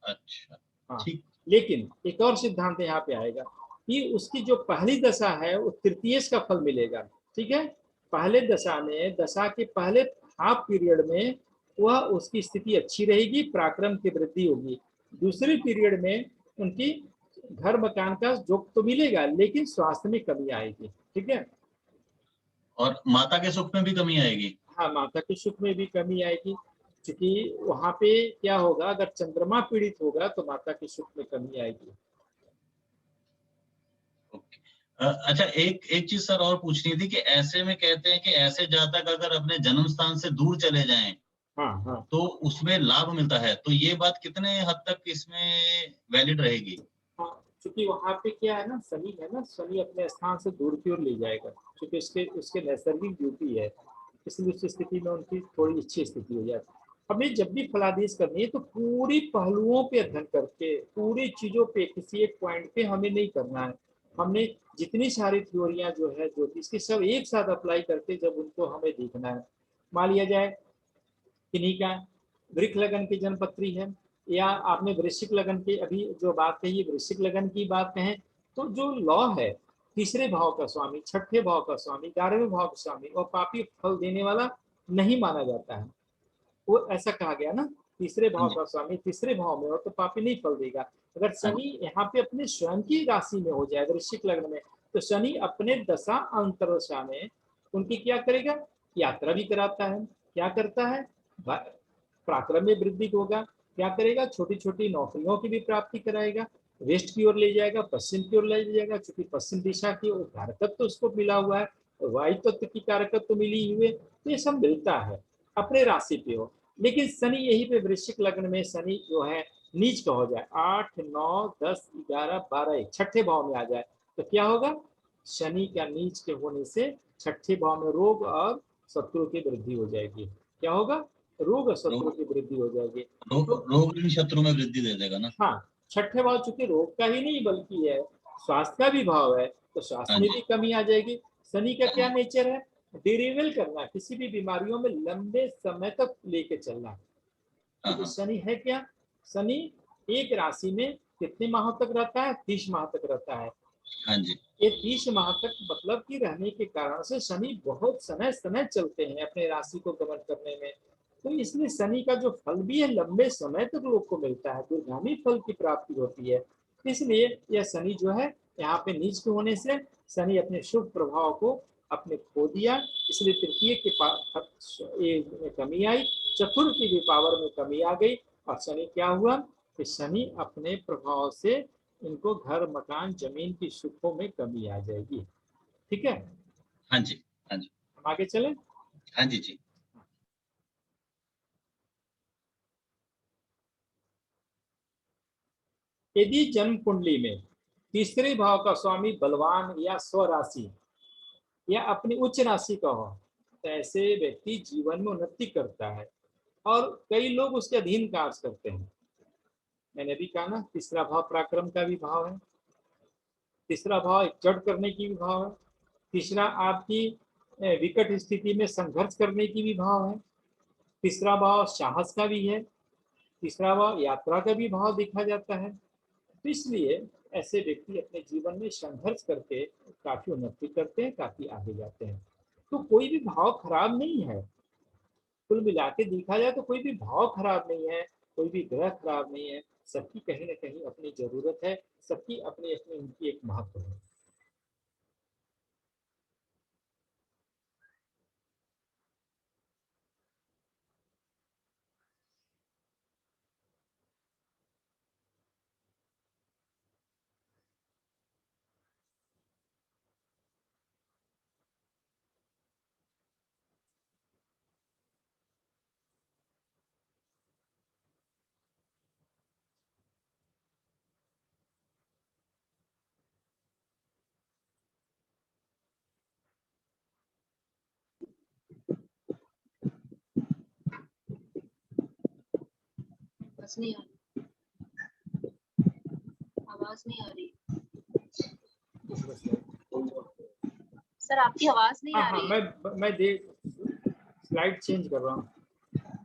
अच्छा, हाँ, ठीक। लेकिन एक और सिद्धांत यहाँ पे आएगा कि उसकी जो पहली दशा है वो तृतीयेश का फल मिलेगा, ठीक है। पहले दशा में, दशा के पहले हाफ पीरियड में वह उसकी स्थिति अच्छी रहेगी, पराक्रम की वृद्धि होगी। दूसरे पीरियड में उनकी घर मकान का जोग तो मिलेगा, लेकिन स्वास्थ्य में कमी आएगी, ठीक है। और माता के सुख में भी कमी आएगी? हाँ, माता के सुख में भी कमी आएगी, क्योंकि वहां पे क्या होगा, अगर चंद्रमा पीड़ित होगा तो माता के सुख में कमी आएगी। ओके। अच्छा, एक चीज सर और पूछनी थी कि ऐसे में कहते हैं कि ऐसे जातक अगर अपने जन्म स्थान से दूर चले जाएं हाँ हाँ तो उसमें लाभ मिलता है, तो ये बात कितने हद तक इसमें वैलिड रहेगी? हाँ, क्योंकि वहां पे क्या है ना, शनि है ना, शनि अपने स्थान से दूर की ओर ले जाएगा, क्योंकि उसके नैसर्गिक ड्यूटी है, इसलिए उस स्थिति में उनकी थोड़ी अच्छी स्थिति हो जाती है। हमें जब भी फलादेश करनी है तो पूरी पहलुओं पे अध्ययन करके, पूरी चीजों पे, किसी एक पॉइंट पे हमें नहीं करना है। हमने जितनी सारी थ्योरियां जो है ज्योतिष की, सब एक साथ अप्लाई करके जब उनको हमें देखना है। मान लिया जाए किन्हीं का वृक लगन की जन्मपत्री है, या आपने वृश्चिक लगन की अभी जो बात कही, वृश्चिक लगन की बात कहें, तो जो लॉ है, तीसरे भाव का स्वामी, छठे भाव का स्वामी, 11वें भाव का स्वामी और पापी फल देने वाला नहीं माना जाता है। वो ऐसा कहा गया ना, तीसरे हाँ भाव जी, का स्वामी तीसरे भाव में हो तो पापी नहीं फल देगा। अगर हाँ शनि जी, यहाँ पे अपने स्वयं की राशि में हो जाए वृश्चिक लग्न में, तो शनि अपने दशा अंतरदशा में उनकी क्या करेगा, यात्रा भी कराता है। क्या करता है, पराक्रम में वृद्धि होगा। क्या करेगा, छोटी छोटी नौकरियों की भी प्राप्ति कराएगा, वेस्ट की ओर ले जाएगा, पश्चिम की ओर ले जाएगा, क्योंकि पश्चिम दिशा की ओर कारकत्व तो उसको मिला हुआ है, वायु तत्व की कारकत्व तो मिली हुई है, तो ये सब मिलता है अपने राशि पे हो। लेकिन शनि यहीं पे वृश्चिक लग्न में शनि जो है नीच का हो जाए, 8 9 10 11 12 छठे भाव में आ जाए, तो क्या होगा, शनि का नीच के होने से छठे भाव में रोग और शत्रु की वृद्धि हो जाएगी। क्या होगा, रोग और शत्रु रोग की वृद्धि हो जाएगी। रोग तो रोग ऋण शत्रु में वृद्धि दे देगा ना। हाँ, छठे भाव चूंकि रोग का ही नहीं बल्कि है स्वास्थ्य का भी भाव है, तो हाँ स्वास्थ्य में जी, भी कमी आ जाएगी। शनि का हाँ क्या जी, नेचर है, डिरेवल करना, किसी भी बीमारियों में लंबे समय तक लेके चलना। हाँ क्योंकि हाँ, शनि है क्या, शनि एक राशि में कितने माह तक रहता है, 30 माह तक रहता है। हाँ जी, ये 30 माह तक मतलब कि रहने के कारण से शनि बहुत समय समय चलते हैं अपने राशि को गमन करने में। तो इसलिए शनि का जो फल भी है लंबे समय तक लोग को मिलता है, दूरगामी फल की प्राप्ति होती है। इसलिए यह शनि जो है यहाँ पे नीच के होने से शनि अपने शुभ प्रभाव को अपने खो दिया, इसलिए तृतीय में कमी आई, चतुर्थ की भी पावर में कमी आ गई। और शनि क्या हुआ कि शनि अपने प्रभाव से इनको घर मकान जमीन की सुखों में कमी आ जाएगी। ठीक है, हाँ जी, हाँ जी, हम आगे चले। हाँ जी, जी, यदि जन्म कुंडली में तीसरे भाव का स्वामी बलवान या स्वराशि या अपनी उच्च राशि का हो, तो ऐसे व्यक्ति जीवन में उन्नति करता है और कई लोग उसके अधीन कार्य करते हैं। मैंने भी कहा ना, तीसरा भाव पराक्रम का भी भाव है, तीसरा भाव जड़ करने की भी भाव है, तीसरा आपकी विकट स्थिति में संघर्ष करने की भी भाव है, तीसरा भाव साहस का भी है, तीसरा भाव यात्रा का भी भाव देखा जाता है। तो इसलिए ऐसे व्यक्ति अपने जीवन में संघर्ष करके काफी उन्नति करते हैं, काफी आगे जाते हैं। तो कोई भी भाव खराब नहीं है, कुल मिला के देखा जाए तो कोई भी भाव खराब नहीं है, कोई भी ग्रह खराब नहीं है, सबकी कहीं ना कहीं अपनी जरूरत है, सबकी अपनी अपनी उनकी एक महत्व है। बस नहीं आ रही, आवाज नहीं आ रही सर, आपकी आवाज नहीं हाँ आ हाँ, रही है। मैं देख स्लाइड चेंज कर रहा हूँ।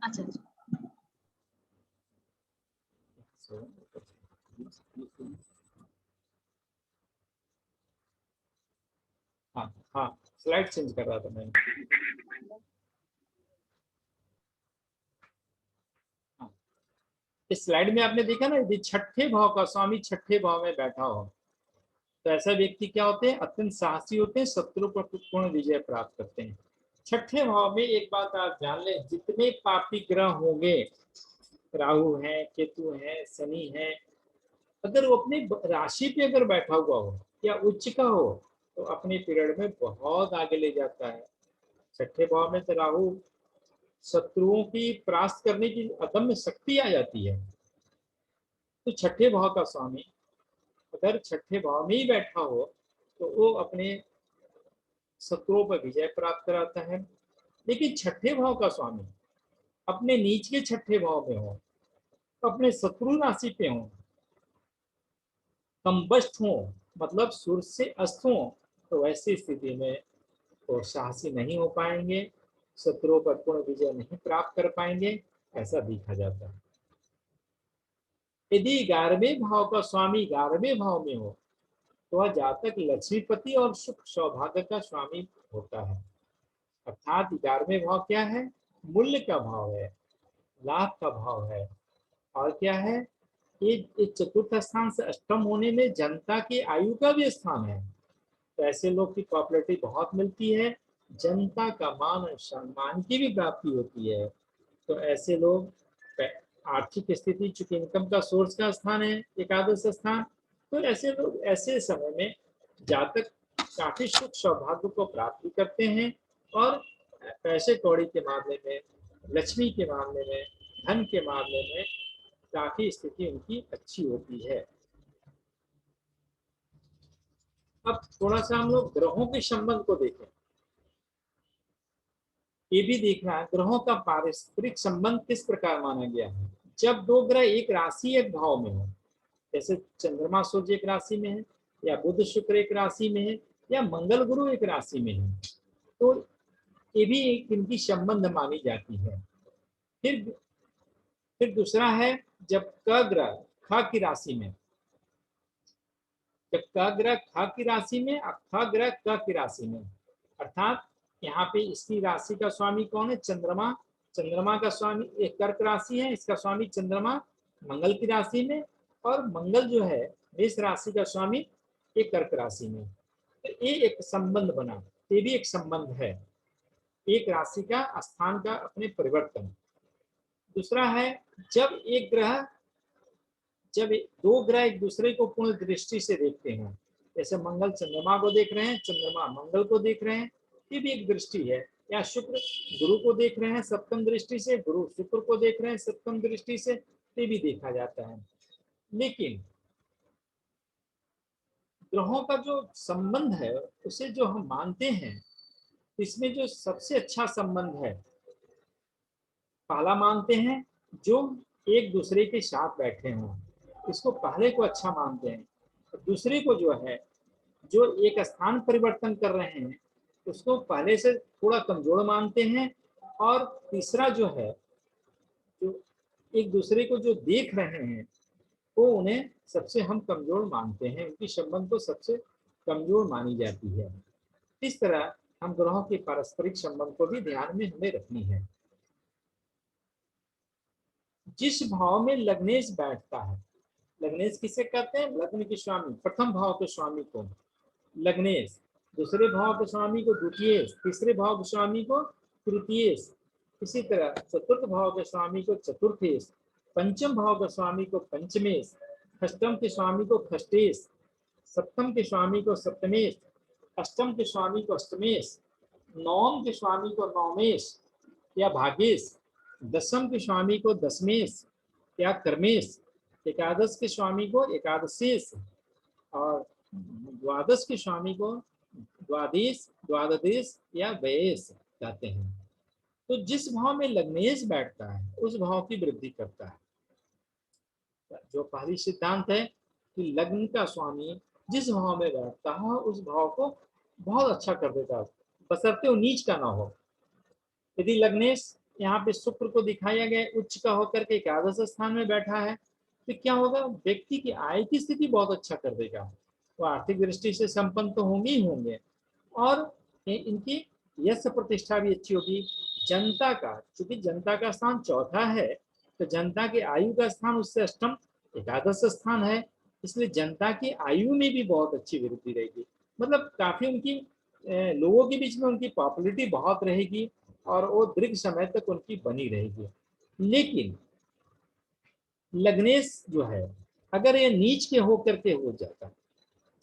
अच्छा अच्छा, हाँ हाँ, स्लाइड चेंज कर रहा था मैं। हाँ, इस स्लाइड में आपने देखा ना, यदि छठे भाव का स्वामी छठे भाव में बैठा हो, तो ऐसा व्यक्ति क्या होते हैं, अत्यंत साहसी होते हैं, शत्रु पर पूर्ण विजय प्राप्त करते हैं। छठे भाव में एक बात आप जान लें, जितने पापी ग्रह होंगे, राहु है, केतु है, शनि है, अगर वो अपनी राशि पे अगर बैठा हुआ हो या उच्च का हो, तो अपने पीरियड में बहुत आगे ले जाता है। छठे भाव में तो राहु शत्रुओं की परास्त करने की अदम्य शक्ति आ जाती है। तो छठे भाव का स्वामी अगर छठे भाव में ही बैठा हो, तो वो अपने शत्रुओं पर विजय प्राप्त कराता है। लेकिन छठे भाव का स्वामी अपने नीच के छठे भाव में हो, तो अपने शत्रु राशि पे हो, कंबस्ट हो, मतलब सूर्य से अस्त हो, तो ऐसी स्थिति में वो साहसी नहीं हो पाएंगे, शत्रुओं पर पूर्ण विजय नहीं प्राप्त कर पाएंगे, ऐसा देखा जाता है। यदि 11वें भाव का स्वामी 11वें भाव में हो, तो वह जातक लक्ष्मीपति और सुख सौभाग्य का स्वामी होता है। अर्थात 11वें भाव क्या है? मूल्य का भाव है, लाभ का भाव है। और क्या है? ये चतुर्थ स्थान से अष्टम होने में जनता की आयु का भी स्थान है। तो ऐसे लोग की पॉपुलैरिटी बहुत मिलती है, जनता का मान और सम्मान की भी प्राप्ति होती है। तो ऐसे लोग आर्थिक स्थिति, चूंकि इनकम का सोर्स का स्थान है एकादश स्थान, तो ऐसे लोग ऐसे समय में जातक काफी सुख सौभाग्य को प्राप्ति करते हैं और पैसे कौड़ी के मामले में, लक्ष्मी के मामले में, धन के मामले में काफी स्थिति उनकी अच्छी होती है। अब थोड़ा सा हम लोग ग्रहों के संबंध को देखें। ये भी देखना है ग्रहों का पारस्परिक संबंध किस प्रकार माना गया है। जब दो ग्रह एक राशि एक भाव में हो, जैसे चंद्रमा सूर्य एक राशि में है, या बुध शुक्र एक राशि में है, या मंगल गुरु एक राशि में है, तो ये भी एक इनकी संबंध मानी जाती है। फिर दूसरा है जब क ग्रह ख की राशि में, जब क ग्रह ख की राशि में और ख ग्रह क की राशि में, अर्थात यहाँ पे इसकी राशि का स्वामी कौन है? चंद्रमा। चंद्रमा का स्वामी एक कर्क राशि है, इसका स्वामी चंद्रमा मंगल की राशि में, और मंगल जो है मेष राशि का स्वामी एक कर्क राशि में। तो ये एक संबंध बना, ये भी एक संबंध है, एक राशि का स्थान का अपने परिवर्तन। दूसरा है जब दो ग्रह एक दूसरे को पूर्ण दृष्टि से देखते हैं, जैसे मंगल चंद्रमा को देख रहे हैं, चंद्रमा मंगल को देख रहे हैं, ये भी एक दृष्टि है। या शुक्र गुरु को देख रहे हैं सप्तम दृष्टि से, गुरु शुक्र को देख रहे हैं सप्तम दृष्टि से, ये भी देखा जाता है। लेकिन ग्रहों का जो संबंध है उसे जो हम मानते हैं, इसमें जो सबसे अच्छा संबंध है, पहला मानते हैं जो एक दूसरे के साथ बैठे हों, इसको पहले को अच्छा मानते हैं। दूसरे को जो है जो एक स्थान परिवर्तन कर रहे हैं उसको पहले से थोड़ा कमजोर मानते हैं। और तीसरा जो है जो एक दूसरे को जो देख रहे हैं वो उन्हें सबसे हम कमजोर मानते हैं, उनकी संबंध को सबसे कमजोर मानी जाती है। इस तरह हम ग्रहों के पारस्परिक संबंध को भी ध्यान में हमें रखनी है। जिस भाव में लग्नेश बैठता है, लग्नेश किसे कहते हैं? लग्न के स्वामी, प्रथम भाव के स्वामी को लग्नेश, दूसरे भाव के स्वामी को द्वितीय, तीसरे भाव के स्वामी को तृतीय, इसी तरह चतुर्थ भाव के स्वामी को चतुर्थेश, पंचम भाव के स्वामी को पंचमेश, अष्टम के स्वामी को खष्टेश, सप्तम के स्वामी को सप्तमेश, अष्टम के स्वामी को अष्टमेश, नवम के स्वामी को नवमेश या भागेश, दसम के स्वामी को दशमेश या कर्मेश, एकादश के स्वामी को एकादशेश, और द्वादश के स्वामी को द्वादश, द्वादश या व्ययेश कहते हैं। तो जिस भाव में लग्नेश बैठता है उस भाव की वृद्धि करता है। जो पहली सिद्धांत है कि लग्न का स्वामी जिस भाव में बैठता है उस भाव को बहुत अच्छा कर देता है, बशर्ते वो नीच का ना हो। यदि लग्नेश यहाँ पे शुक्र को दिखाया गया उच्च का होकर के एकादश स्थान में बैठा है तो क्या होगा? व्यक्ति की आय की स्थिति बहुत अच्छा कर देगा, वो आर्थिक दृष्टि से संपन्न तो होंगे ही होंगे, और इनकी यश प्रतिष्ठा भी अच्छी होगी। जनता का, चूंकि जनता का स्थान चौथा है तो जनता के आयु का स्थान उससे अष्टम एकादश स्थान है, इसलिए जनता की आयु में भी बहुत अच्छी वृद्धि रहेगी। मतलब काफी उनकी लोगों के बीच में उनकी पॉपुलैरिटी बहुत रहेगी और वो दीर्घ समय तक उनकी बनी रहेगी। लेकिन लग्नेश जो है अगर ये नीच के होकर के हो जाता,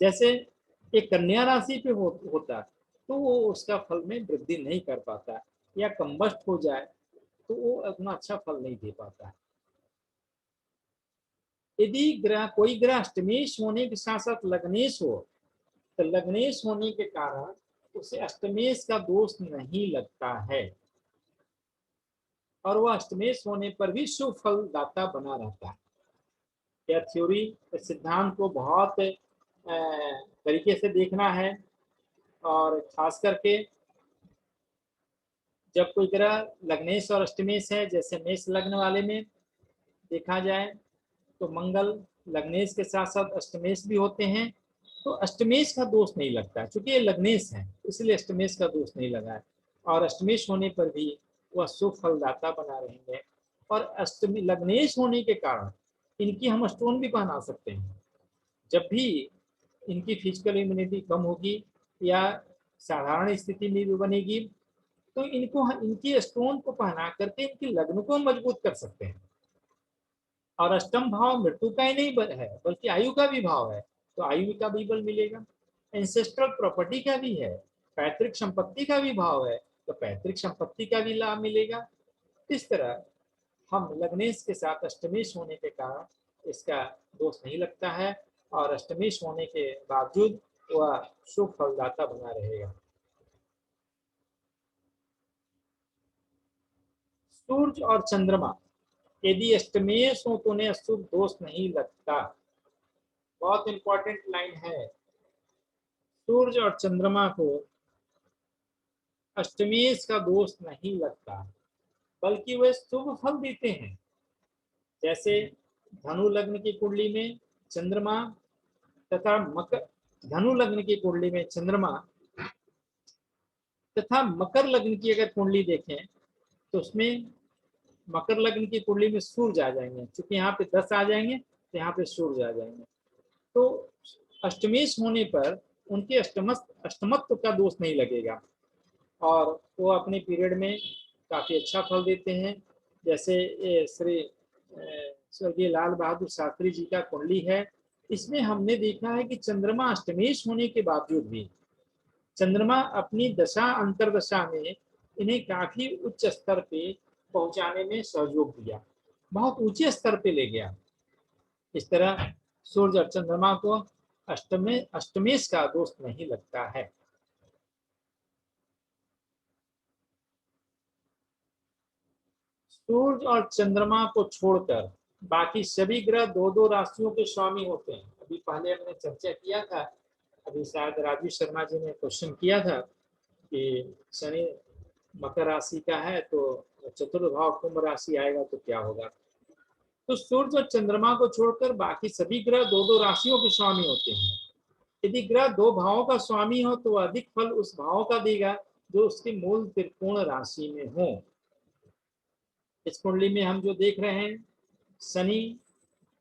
जैसे एक कन्या राशि पे होता तो वो उसका फल में वृद्धि नहीं कर पाता, या कंबस्ट हो जाए तो वो उतना अच्छा फल नहीं दे पाता। यदि कोई ग्रह अष्टमेश होने के साथ साथ लग्नेश हो तो लग्नेश होने के कारण उसे अष्टमेश का दोष नहीं लगता है और वह अष्टमेश होने पर भी शुभ फल दाता बना रहता है। यह थ्योरी, सिद्धांत को बहुत तरीके से देखना है, और खास करके जब कोई ग्रह लग्नेश और अष्टमेश है, जैसे मेष लग्न वाले में देखा जाए तो मंगल लग्नेश के साथ साथ अष्टमेश भी होते हैं, तो अष्टमेश का दोष नहीं लगता है, चूंकि ये लग्नेश है इसलिए अष्टमेश का दोष नहीं लगा है। और अष्टमेश होने पर भी वह शुभ फलदाता बना रहेंगे। और अष्टमी लग्नेश होने के कारण इनकी हम स्टोन भी पहना सकते हैं। जब भी इनकी फिजिकल इम्यूनिटी कम होगी या साधारण स्थिति में भी बनेगी, तो इनको इनकी स्टोन को पहना करके इनकी लग्न को मजबूत कर सकते हैं। और अष्टम भाव मृत्यु का ही नहीं है बल्कि आयु का भी भाव है, तो आयु का भी बल मिलेगा। एंसेस्ट्रल प्रॉपर्टी का भी है, पैतृक संपत्ति का भी भाव है, तो पैतृक संपत्ति का भी लाभ मिलेगा। इस तरह हम लग्नेश के साथ अष्टमेश होने के कारण इसका दोष नहीं लगता है और अष्टमेश होने के बावजूद वह शुभ फलदाता बना रहेगा। सूर्य और चंद्रमा यदि अष्टमेश हो तो उन्हें अशुभ दोष नहीं लगता। बहुत इंपॉर्टेंट लाइन है। सूर्य और चंद्रमा को अष्टमेश का दोष नहीं लगता बल्कि वे शुभ फल देते हैं। जैसे धनु लग्न की कुंडली में चंद्रमा तथा मकर धनु लग्न की कुंडली में चंद्रमा तथा मकर लग्न की अगर कुंडली देखें तो उसमें मकर लग्न की कुंडली में सूर्य आ जाएंगे, क्योंकि यहाँ पे 10 आ जाएंगे तो यहाँ पे सूर्य आ जाएंगे। तो अष्टमेश होने पर उनके अष्टमत्व का दोष नहीं लगेगा और वो अपने पीरियड में काफी अच्छा फल देते हैं। जैसे श्री स्वर्गीय लाल बहादुर शास्त्री जी का कुंडली है, इसमें हमने देखा है कि चंद्रमा अष्टमेश होने के बावजूद भी चंद्रमा अपनी दशा अंतरदशा में इन्हें काफी उच्च स्तर पे पहुंचाने में सहयोग दिया, बहुत ऊंचे स्तर पे ले गया। इस तरह सूर्य और चंद्रमा को अष्टमेश का दोष नहीं लगता है। सूर्य और चंद्रमा को छोड़कर बाकी सभी ग्रह 2-2 राशियों के स्वामी होते हैं। अभी पहले हमने चर्चा किया था, अभी शायद राजू शर्मा जी ने क्वेश्चन किया था कि शनि मकर राशि का है तो चतुर्थ भाव कुंभ राशि आएगा तो क्या होगा। तो सूर्य और चंद्रमा को छोड़कर बाकी सभी ग्रह 2-2 राशियों के स्वामी होते हैं। यदि ग्रह 2 भावों का स्वामी हो तो अधिक फल उस भाव का देगा जो उसकी मूल त्रिकोण राशि में हो। इस कुंडली में हम जो देख रहे हैं, शनि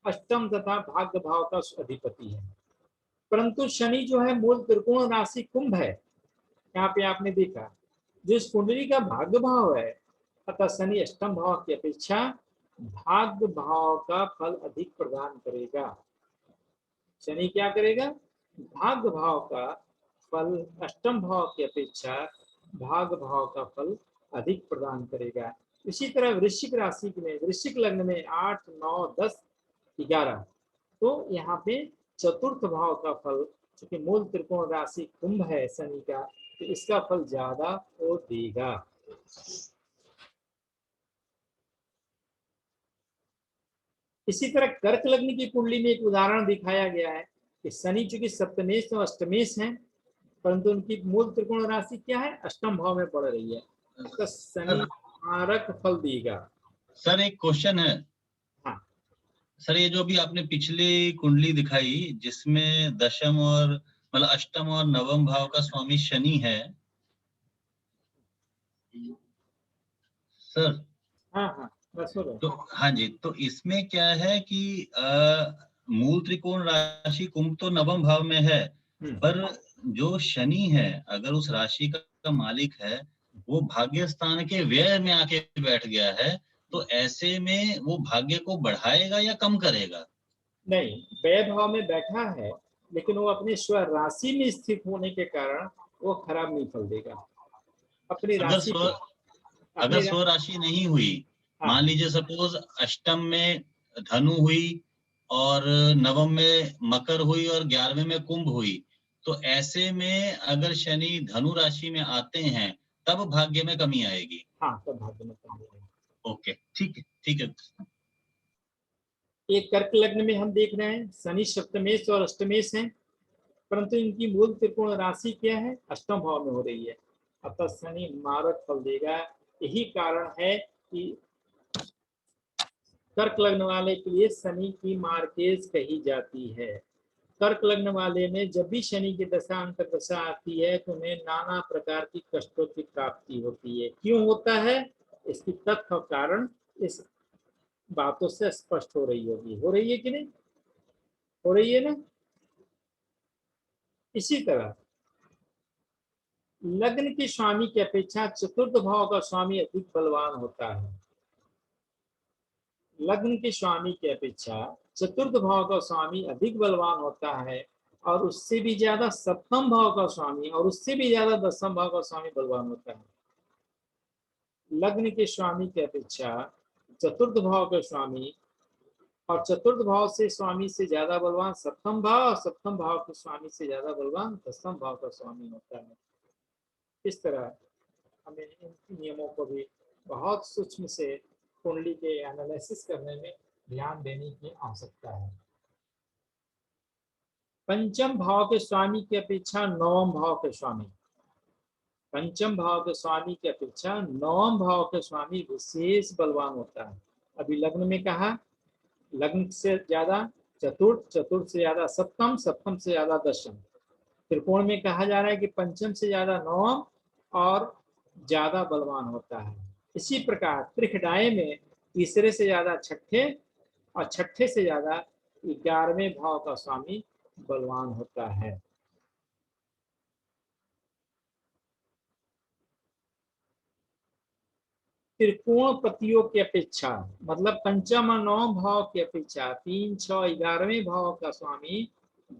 अष्टम तथा भाग्य भाव का अधिपति है, परंतु शनि जो है मूल त्रिकोण राशि कुंभ है। यहाँ पे आपने देखा जिस कुंडली का भाग्य भाव है, अतः शनि अष्टम भाव की अपेक्षा भाग्य भाव का फल अधिक प्रदान करेगा। शनि क्या करेगा? भाग्य भाव का फल अष्टम भाव की अपेक्षा भाग्य भाव का फल अधिक प्रदान करेगा। इसी तरह वृश्चिक राशि में, वृश्चिक लग्न में 8, 9, 10, 11, तो यहाँ पे चतुर्थ भाव का फल, क्योंकि मूल त्रिकोण राशि कुंभ है शनि का, तो इसका फल ज्यादा वो देगा। इसी तरह कर्क लग्न की कुंडली में एक उदाहरण दिखाया गया है कि शनि चूंकि सप्तमेश और अष्टमेश है, परंतु उनकी मूल त्रिकोण राशि क्या है? अष्टम भाव में पड़ रही है, तो शनि मारक फल देगा। सर एक क्वेश्चन है। हाँ सर, ये जो भी आपने पिछली कुंडली दिखाई जिसमें दशम और मतलब अष्टम और नवम भाव का स्वामी शनि है सर। हाँ बस हो गया। तो हाँ जी, तो इसमें क्या है कि मूल त्रिकोण राशि कुंभ तो नवम भाव में है, पर जो शनि है अगर उस राशि का मालिक है वो भाग्य स्थान के व्यय में आके बैठ गया है, तो ऐसे में वो भाग्य को बढ़ाएगा या कम करेगा? नहीं, व्यय भाव में बैठा है लेकिन वो अपनी स्व राशि में स्थित होने के कारण वो खराब नहीं फल देगा। अपनी राशि अगर स्व राशि नहीं हुई, मान लीजिए सपोज अष्टम में धनु हुई और नवम में मकर हुई और 11वें में कुंभ हुई, तो ऐसे में अगर शनि धनु राशि में आते हैं तब भाग्य में कमी आएगी। हाँ, तब भाग्य में कमी आएगी। ओके, ठीक है ठीक है। एक कर्क लग्न में हम देख रहे हैं शनि सप्तमेश और अष्टमेश हैं, परंतु इनकी मूल त्रिकोण राशि क्या है? अष्टम भाव में हो रही है, अतः शनि मारक फल देगा। यही कारण है कि कर्क लग्न वाले के लिए शनि की मार्केज कही जाती है। कर्क लग्न वाले में जब भी शनि की दशा अंतर्दशा आती है तो उन्हें नाना प्रकार की कष्टों की प्राप्ति होती है। क्यों होता है, इसकी तथ्य और कारण इस बातों से स्पष्ट हो रही होगी। हो रही है कि नहीं, हो रही है ना। इसी तरह लग्न के स्वामी की अपेक्षा चतुर्थ भाव का स्वामी अधिक बलवान होता है। लग्न के स्वामी की अपेक्षा चतुर्थ भाव का स्वामी अधिक बलवान होता है, और उससे भी ज्यादा सप्तम भाव का स्वामी, और उससे भी ज्यादा दसम भाव का स्वामी बलवान होता है। लग्न के स्वामी की अपेक्षा चतुर्थ भाव का स्वामी, और चतुर्थ भाव से स्वामी से ज्यादा बलवान सप्तम भाव, और सप्तम भाव के स्वामी से ज्यादा बलवान दसम भाव का स्वामी होता है। इस तरह हमें इन नियमों को भी बहुत सूक्ष्म से कुंडली के एनालिसिस करने में ध्यान देने की आवश्यकता है। पंचम भाव के स्वामी की अपेक्षा नवम भाव के स्वामी, पंचम भाव के स्वामी की अपेक्षा नवम भाव के स्वामी विशेष बलवान होता है। अभी लग्न में कहा, लग्न से ज्यादा चतुर्थ, चतुर्थ से ज्यादा सप्तम, सप्तम से ज्यादा दशम। त्रिकोण में कहा जा रहा है कि पंचम से ज्यादा नवम और ज्यादा बलवान होता है। इसी प्रकार त्रिखडाय में तीसरे से ज्यादा छठे, और छठे से ज्यादा 11वें भाव का स्वामी बलवान होता है। त्रिकोण पतियों की अपेक्षा, मतलब पंचम और नवम भाव की अपेक्षा 3, 6, 11वें भाव का स्वामी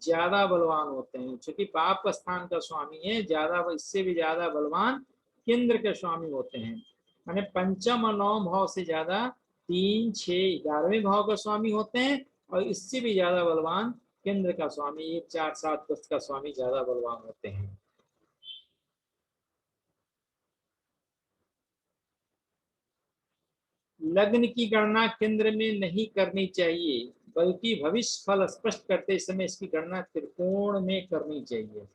ज्यादा बलवान होते हैं। क्योंकि पाप स्थान का स्वामी है, ज्यादा, इससे भी ज्यादा बलवान केंद्र के स्वामी होते हैं। माने पंचम और नवम भाव से ज्यादा 3, 6, 11वें भाव का स्वामी होते हैं, और इससे भी ज्यादा बलवान केंद्र का स्वामी 1, 4, 7, 10 का स्वामी ज्यादा बलवान होते हैं। लग्न की गणना केंद्र में नहीं करनी चाहिए, बल्कि भविष्य फल स्पष्ट करते समय इसकी गणना त्रिकोण में करनी चाहिए।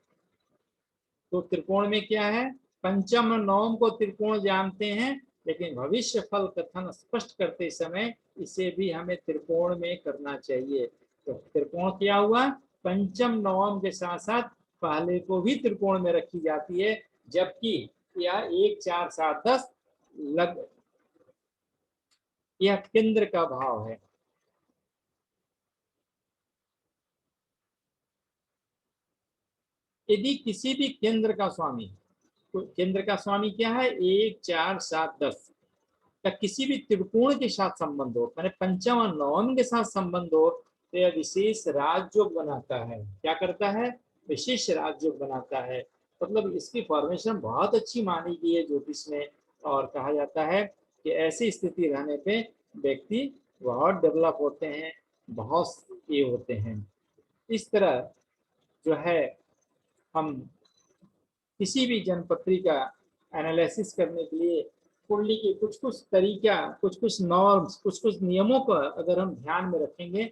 तो त्रिकोण में क्या है, पंचम और नवम को त्रिकोण जानते हैं, लेकिन भविष्य फल कथन स्पष्ट करते समय इसे भी हमें त्रिकोण में करना चाहिए। तो त्रिकोण क्या हुआ, पंचम नवम के साथ साथ पहले को भी त्रिकोण में रखी जाती है, जबकि यह 1, 4, 7, 10 लग, यह केंद्र का भाव है। यदि किसी भी केंद्र का स्वामी, तो केंद्र का स्वामी क्या है, 1, 4, 7, 10 का किसी भी त्रिकोण के साथ संबंध हो, मैंने पंचम और नवम के साथ संबंध हो, तो यह विशेष राजयोग बनाता है। क्या करता है, विशेष राजयोग बनाता है। मतलब इसकी फॉर्मेशन बहुत अच्छी मानी गई है ज्योतिष में, और कहा जाता है कि ऐसी स्थिति रहने पे व्यक्ति बहुत डेवलप होते हैं, बहुत ये होते हैं। इस तरह जो है, हम किसी भी जनपत्री का एनालिसिस करने के लिए कुंडली के कुछ कुछ तरीका, कुछ कुछ नॉर्म्स, कुछ कुछ नियमों को अगर हम ध्यान में रखेंगे,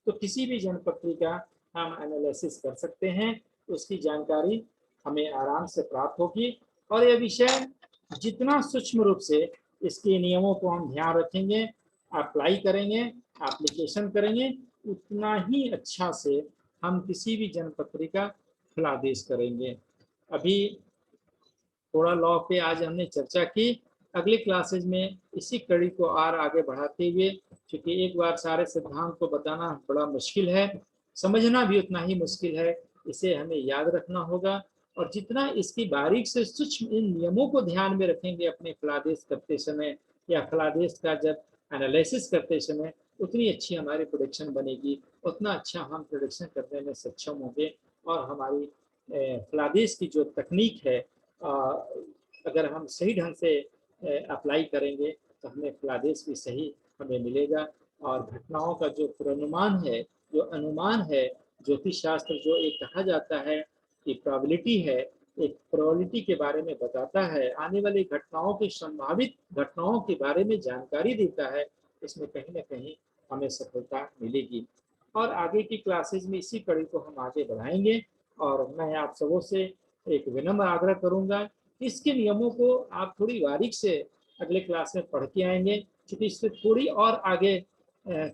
तो किसी भी जनपत्री का हम एनालिसिस कर सकते हैं। उसकी जानकारी हमें आराम से प्राप्त होगी, और यह विषय जितना सूक्ष्म रूप से इसके नियमों को हम ध्यान रखेंगे, अप्लाई करेंगे, एप्लीकेशन करेंगे, उतना ही अच्छा से हम किसी भी जनपत्री का फलादेश करेंगे। अभी थोड़ा लॉ पे आज हमने चर्चा की। अगली क्लासेज में इसी कड़ी को और आगे बढ़ाते हुए, क्योंकि एक बार सारे सिद्धांत को बताना बड़ा मुश्किल है, समझना भी उतना ही मुश्किल है, इसे हमें याद रखना होगा। और जितना इसकी बारीक से सूक्ष्म इन नियमों को ध्यान में रखेंगे अपने फलादेश करते समय, या फलादेश का जब एनालिसिस करते समय, उतनी अच्छी हमारी प्रोडिक्शन बनेगी, उतना अच्छा हम प्रोडिक्शन करने में सक्षम होंगे। और हमारी फलादेश की जो तकनीक है, अगर हम सही ढंग से अप्लाई करेंगे, तो हमें फलादेश भी सही हमें मिलेगा। और घटनाओं का जो पूर्वानुमान है, जो अनुमान है, ज्योतिष शास्त्र जो एक कहा जाता है कि प्रोबेबिलिटी है, एक प्रोबेबिलिटी के बारे में बताता है, आने वाली घटनाओं की संभावित घटनाओं के बारे में जानकारी देता है, इसमें कहीं ना कहीं हमें सफलता मिलेगी। और आगे की क्लासेज में इसी कड़ी को हम आगे बढ़ाएंगे। और मैं आप सबों से एक विनम्र आग्रह करूंगा, इसके नियमों को आप थोड़ी बारीक से अगले क्लास में पढ़ के आएंगे, क्योंकि इससे थोड़ी और आगे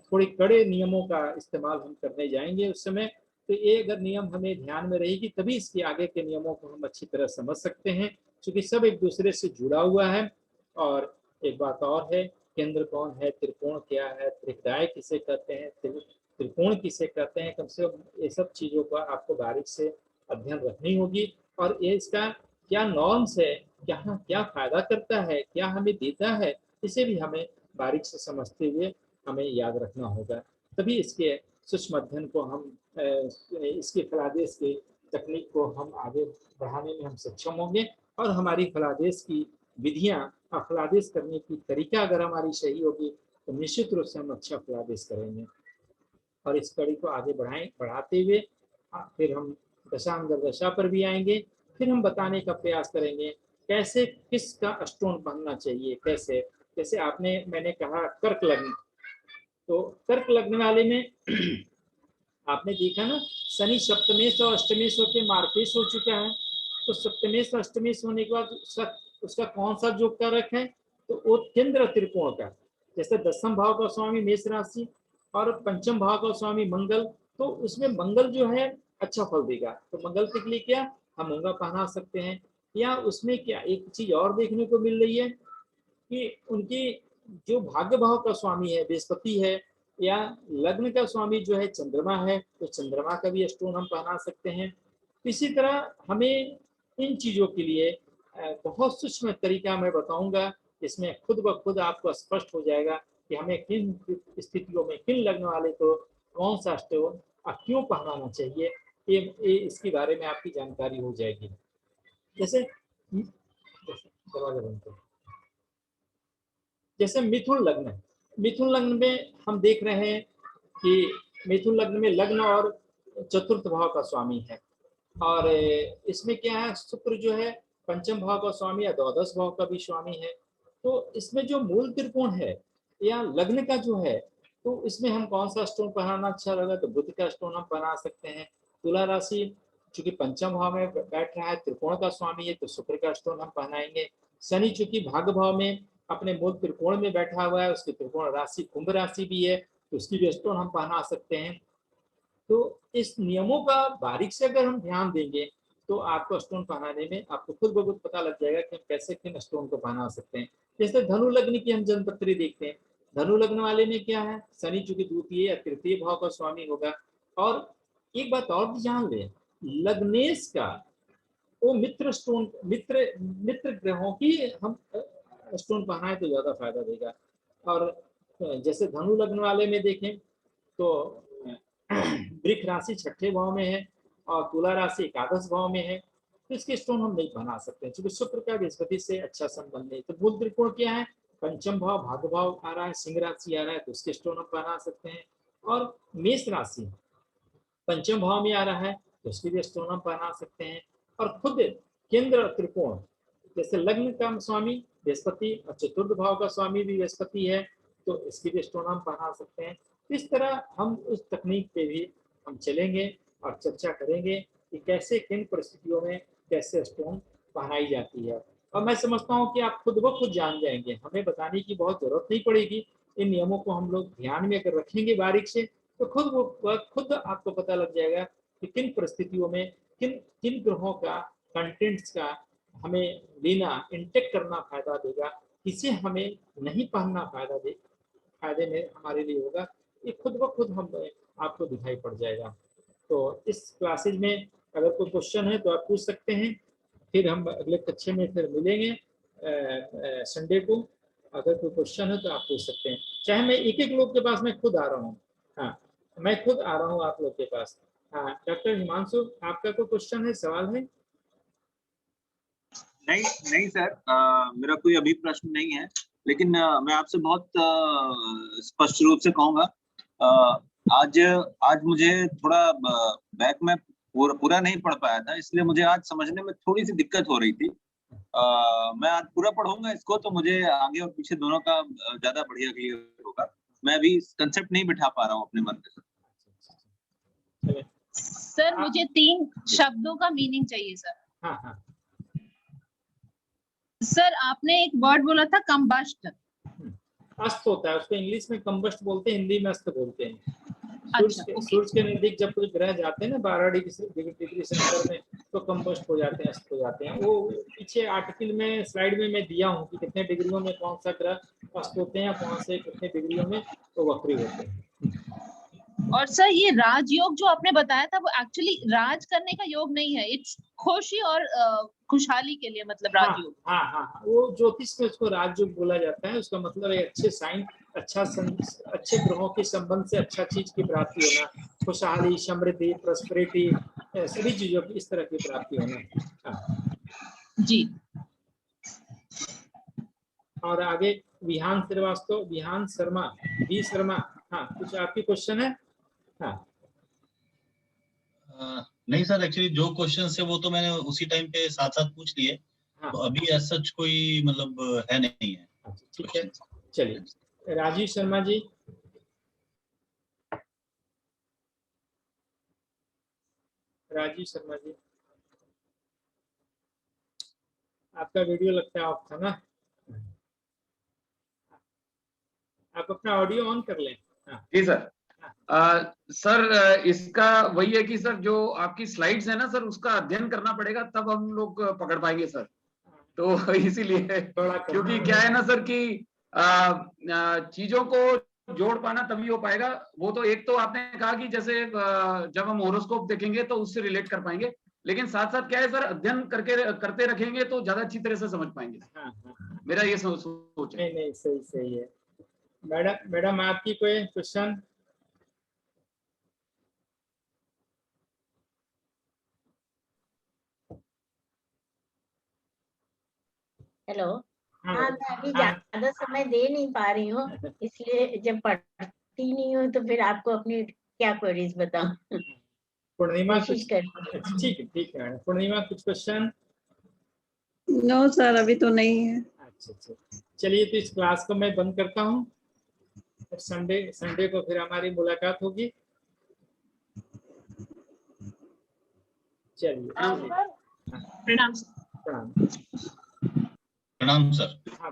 थोड़ी कड़े नियमों का इस्तेमाल हम करने जाएंगे उस समय। तो ये अगर नियम हमें ध्यान में रहेगी तभी इसके आगे के नियमों को हम अच्छी तरह समझ सकते हैं, क्योंकि सब एक दूसरे से जुड़ा हुआ है। और एक बात और है, केंद्र कौन है, त्रिकोण क्या है, त्रिकाय किसे कहते हैं, त्रिकोण किसे कहते हैं, कम से कम ये सब चीजों का आपको बारीक से अध्ययन रखनी होगी। और ये इसका क्या नॉर्म्स है, क्या क्या फायदा करता है, क्या हमें देता है, इसे भी हमें बारीक से समझते हुए हमें याद रखना होगा। तभी इसके सूक्ष्म अध्ययन को हम इसके फलादेश की तकनीक को हम आगे बढ़ाने में हम सक्षम होंगे। और हमारी फलादेश की विधियां और फलादेश करने की तरीका अगर हमारी सही होगी तो निश्चित रूप से हम अच्छा फलादेश करेंगे। और इस कड़ी को आगे बढ़ाते हुए फिर हम दशा पर भी आएंगे। फिर हम बताने का प्रयास करेंगे कैसे किसका अष्टोण पहनना चाहिए, कैसे जैसे मैंने कहा कर्क लग्न, तो कर्क लग्न वाले में आपने देखा ना, शनि सप्तमेश और अष्टमेश होकर मार्केश हो चुका है। तो सप्तमेश और अष्टमेश होने के बाद उसका कौन सा योग कारक है, तो वो केंद्र त्रिकोण का। जैसे दसम भाव का स्वामी मेष राशि और पंचम भाव का स्वामी मंगल, तो उसमें मंगल जो है अच्छा फल देगा। तो मंगल के लिए क्या हम मूंगा पहना सकते हैं। या उसमें क्या एक चीज और देखने को मिल रही है कि उनकी जो भाग्य भाव का स्वामी है बृहस्पति है, या लग्न का स्वामी जो है चंद्रमा है, तो चंद्रमा का भी स्टोन हम पहना सकते हैं। इसी तरह हमें इन चीजों के लिए बहुत सूक्ष्म तरीका मैं बताऊंगा, इसमें खुद ब खुद आपको स्पष्ट हो जाएगा कि हमें किन स्थितियों में किन लग्न वाले को कौन सा स्टोन और क्यों पहनाना चाहिए, ये इसके बारे में आपकी जानकारी हो जाएगी। जैसे जैसे मिथुन लग्न, मिथुन लग्न में हम देख रहे हैं कि मिथुन लग्न में लग्न और चतुर्थ भाव का स्वामी है। और इसमें क्या है, शुक्र जो है पंचम भाव का स्वामी या द्वादश भाव का भी स्वामी है। तो इसमें जो मूल त्रिकोण है या लग्न का जो है, तो इसमें हम कौन सा स्टोन पहनाना अच्छा लगा, तो बुध का स्टोन हम पहना सकते हैं। तुला राशि चूंकि पंचम भाव में बैठ रहा है, त्रिकोण का स्वामी है, तो शुक्र का स्टोन हम पहनाएंगे। शनि चूंकि भाग्य भाव में अपने मूल त्रिकोण में बैठा हुआ है, उसकी त्रिकोण राशि कुंभ राशि भी है, तो उसकी भी स्टोन हम पहना सकते हैं। तो इस नियमों का बारीक से अगर हम ध्यान देंगे तो आपको स्टोन पहनाने में आपको खुद ब खुद पता लग जाएगा कि हम कैसे किन स्टोन को पहना सकते हैं। जैसे धनु लग्न की हम जन्मपत्री देखते हैं, धनु लग्न वाले में क्या है, शनि चूंकि द्वितीय या तृतीय भाव का स्वामी होगा। और एक बात और भी जान ले, लग्नेश का वो मित्र स्टोन, मित्र ग्रहों की हम स्टोन पहनाए तो ज्यादा फायदा देगा। और जैसे धनु लग्न वाले में देखें तो वृक्ष राशि छठे भाव में है और तुला राशि एकादश भाव में है, तो इसके स्टोन हम नहीं बना सकते क्योंकि शुक्र का बृहस्पति से अच्छा संबंध नहीं। तो मूल त्रिकोण क्या है, पंचम भाव भाग्य भाव आ रहा है, सिंह राशि आ रहा है, तो उसके स्टोन हम बना सकते हैं। और मेष राशि पंचम भाव में आ रहा है, तो उसके भी स्टोन हम बना सकते हैं। और खुद केंद्र त्रिकोण, जैसे लग्न का स्वामी बृहस्पति और चतुर्थ भाव का स्वामी भी बृहस्पति है, तो इसकी भी स्टोन हम बना सकते हैं। इस तरह हम उस तकनीक पे भी हम चलेंगे और चर्चा करेंगे कि कैसे किन परिस्थितियों में कैसे स्टोन पहनाई जाती है। और मैं समझता हूँ कि आप खुद ब खुद जान जाएंगे, हमें बताने की बहुत जरूरत नहीं पड़ेगी। इन नियमों को हम लोग ध्यान में अगर रखेंगे बारीक से, तो खुद आपको पता लग जाएगा कि किन परिस्थितियों में किन किन ग्रहों का कंटेंट्स का हमें लेना इंटेक करना फायदा देगा, किसे हमें नहीं पहनना फायदे में हमारे लिए होगा, ये खुद ब खुद हम आपको दिखाई पड़ जाएगा। तो इस क्लासेज में अगर कोई क्वेश्चन है तो आप पूछ सकते हैं, फिर हम अगले कक्षा में फिर मिलेंगे संडे को। अगर कोई क्वेश्चन है तो आप पूछ सकते हैं, चाहे मैं एक एक लोग के पास मैं खुद आ रहा हूँ। हाँ, मैं खुद आ रहा हूँ आप लोग के पास। हाँ, डॉक्टर हिमांशु, आपका कोई क्वेश्चन है, सवाल है? नहीं सर, मेरा कोई अभी प्रश्न नहीं है, लेकिन मैं आपसे बहुत स्पष्ट रूप से कहूंगा, आज मुझे थोड़ा बैक में पूरा नहीं पढ़ पाया था, इसलिए मुझे आज समझने में थोड़ी सी दिक्कत हो रही थी। मैं आज पूरा पढ़ूंगा इसको, तो मुझे आगे और पीछे दोनों का ज्यादा बढ़िया क्लियर होगा। मैं अभी कंसेप्ट नहीं बिठा पा रहा हूँ अपने मन में। सर मुझे 3 शब्दों का मीनिंग चाहिए सर। हाँ हाँ सर आपने एक वर्ड बोला था कंबस्ट, अस्त होता है, उसको इंग्लिश में कंबस्ट बोलते हैं, हिंदी में अस्त बोलते हैं। सूरज के नजदीक जब कोई ग्रह जाते हैं ना 12 डिग्री सेंटर में, तो कंपोस्ट हो जाते हैं, अस्त हो जाते हैं। वो पीछे आर्टिकल में स्लाइड में मैं दिया हूँ कि कितने डिग्रियों में कौन सा ग्रह अस्त होते हैं, कौन से कितने डिग्रियों में वो वक्री होते हैं। और सर ये राजयोग जो आपने बताया था वो एक्चुअली राज करने का योग नहीं है, इट्स खुशी और खुशहाली के लिए, मतलब राजयोग। हाँ, वो ज्योतिष में उसको राजयोग बोला जाता है। उसका मतलब है अच्छे साइन, अच्छे ग्रहों के संबंध से अच्छा चीज की प्राप्ति होना, खुशहाली, समृद्धि, प्रॉस्पेरिटी, सभी चीजों की इस तरह की प्राप्ति होना। जी। और आगे विहान श्रीवास्तव, विहान शर्मा, बी शर्मा, हाँ कुछ आपकी क्वेश्चन है? हाँ नहीं सर, एक्चुअली जो क्वेश्चन है वो तो मैंने उसी टाइम पे साथ साथ पूछ लिए। हाँ, तो अभी ऐसा सच कोई मतलब है नहीं है। ठीक है, चलिए राजीव शर्मा जी। राजीव शर्मा जी, आपका वीडियो लगता है ऑफ था ना, आप अपना ऑडियो ऑन कर लें। हाँ जी सर। सर इसका वही है कि सर जो आपकी स्लाइड्स है ना सर, उसका अध्ययन करना पड़ेगा, तब हम लोग पकड़ पाएंगे सर। तो इसीलिए, थोड़ा क्योंकि क्या है ना सर कि चीजों को जोड़ पाना तभी हो पाएगा। वो तो एक तो आपने कहा कि जैसे जब हम होरोस्कोप देखेंगे तो उससे रिलेट कर पाएंगे, लेकिन साथ साथ क्या है सर, अध्ययन करते रखेंगे तो ज्यादा अच्छी तरह से समझ पाएंगे। हाँ, मेरा ये सोच है। नहीं सही है। मैडम आपकी कोई क्वेश्चन? हेलो। हाँ हाँ, मैडम, मैं अभी हाँ ज्यादा समय दे नहीं पा रही हूँ, इसलिए जब पढ़ती नहीं हूँ तो फिर आपको अपनी क्या क्वेरीज बताऊं। पूर्णिमा कोशिश कुछ, कर। अच्छा ठीक है मैडम। पूर्णिमा कुछ क्वेश्चन? नो सर, अभी तो नहीं है। अच्छा, चलिए तो इस क्लास को मैं बंद करता हूँ। संडे को फिर हमारी मुलाकात होगी। चलिए प्रणाम। प्रणाम। प्रणाम सर। हाँ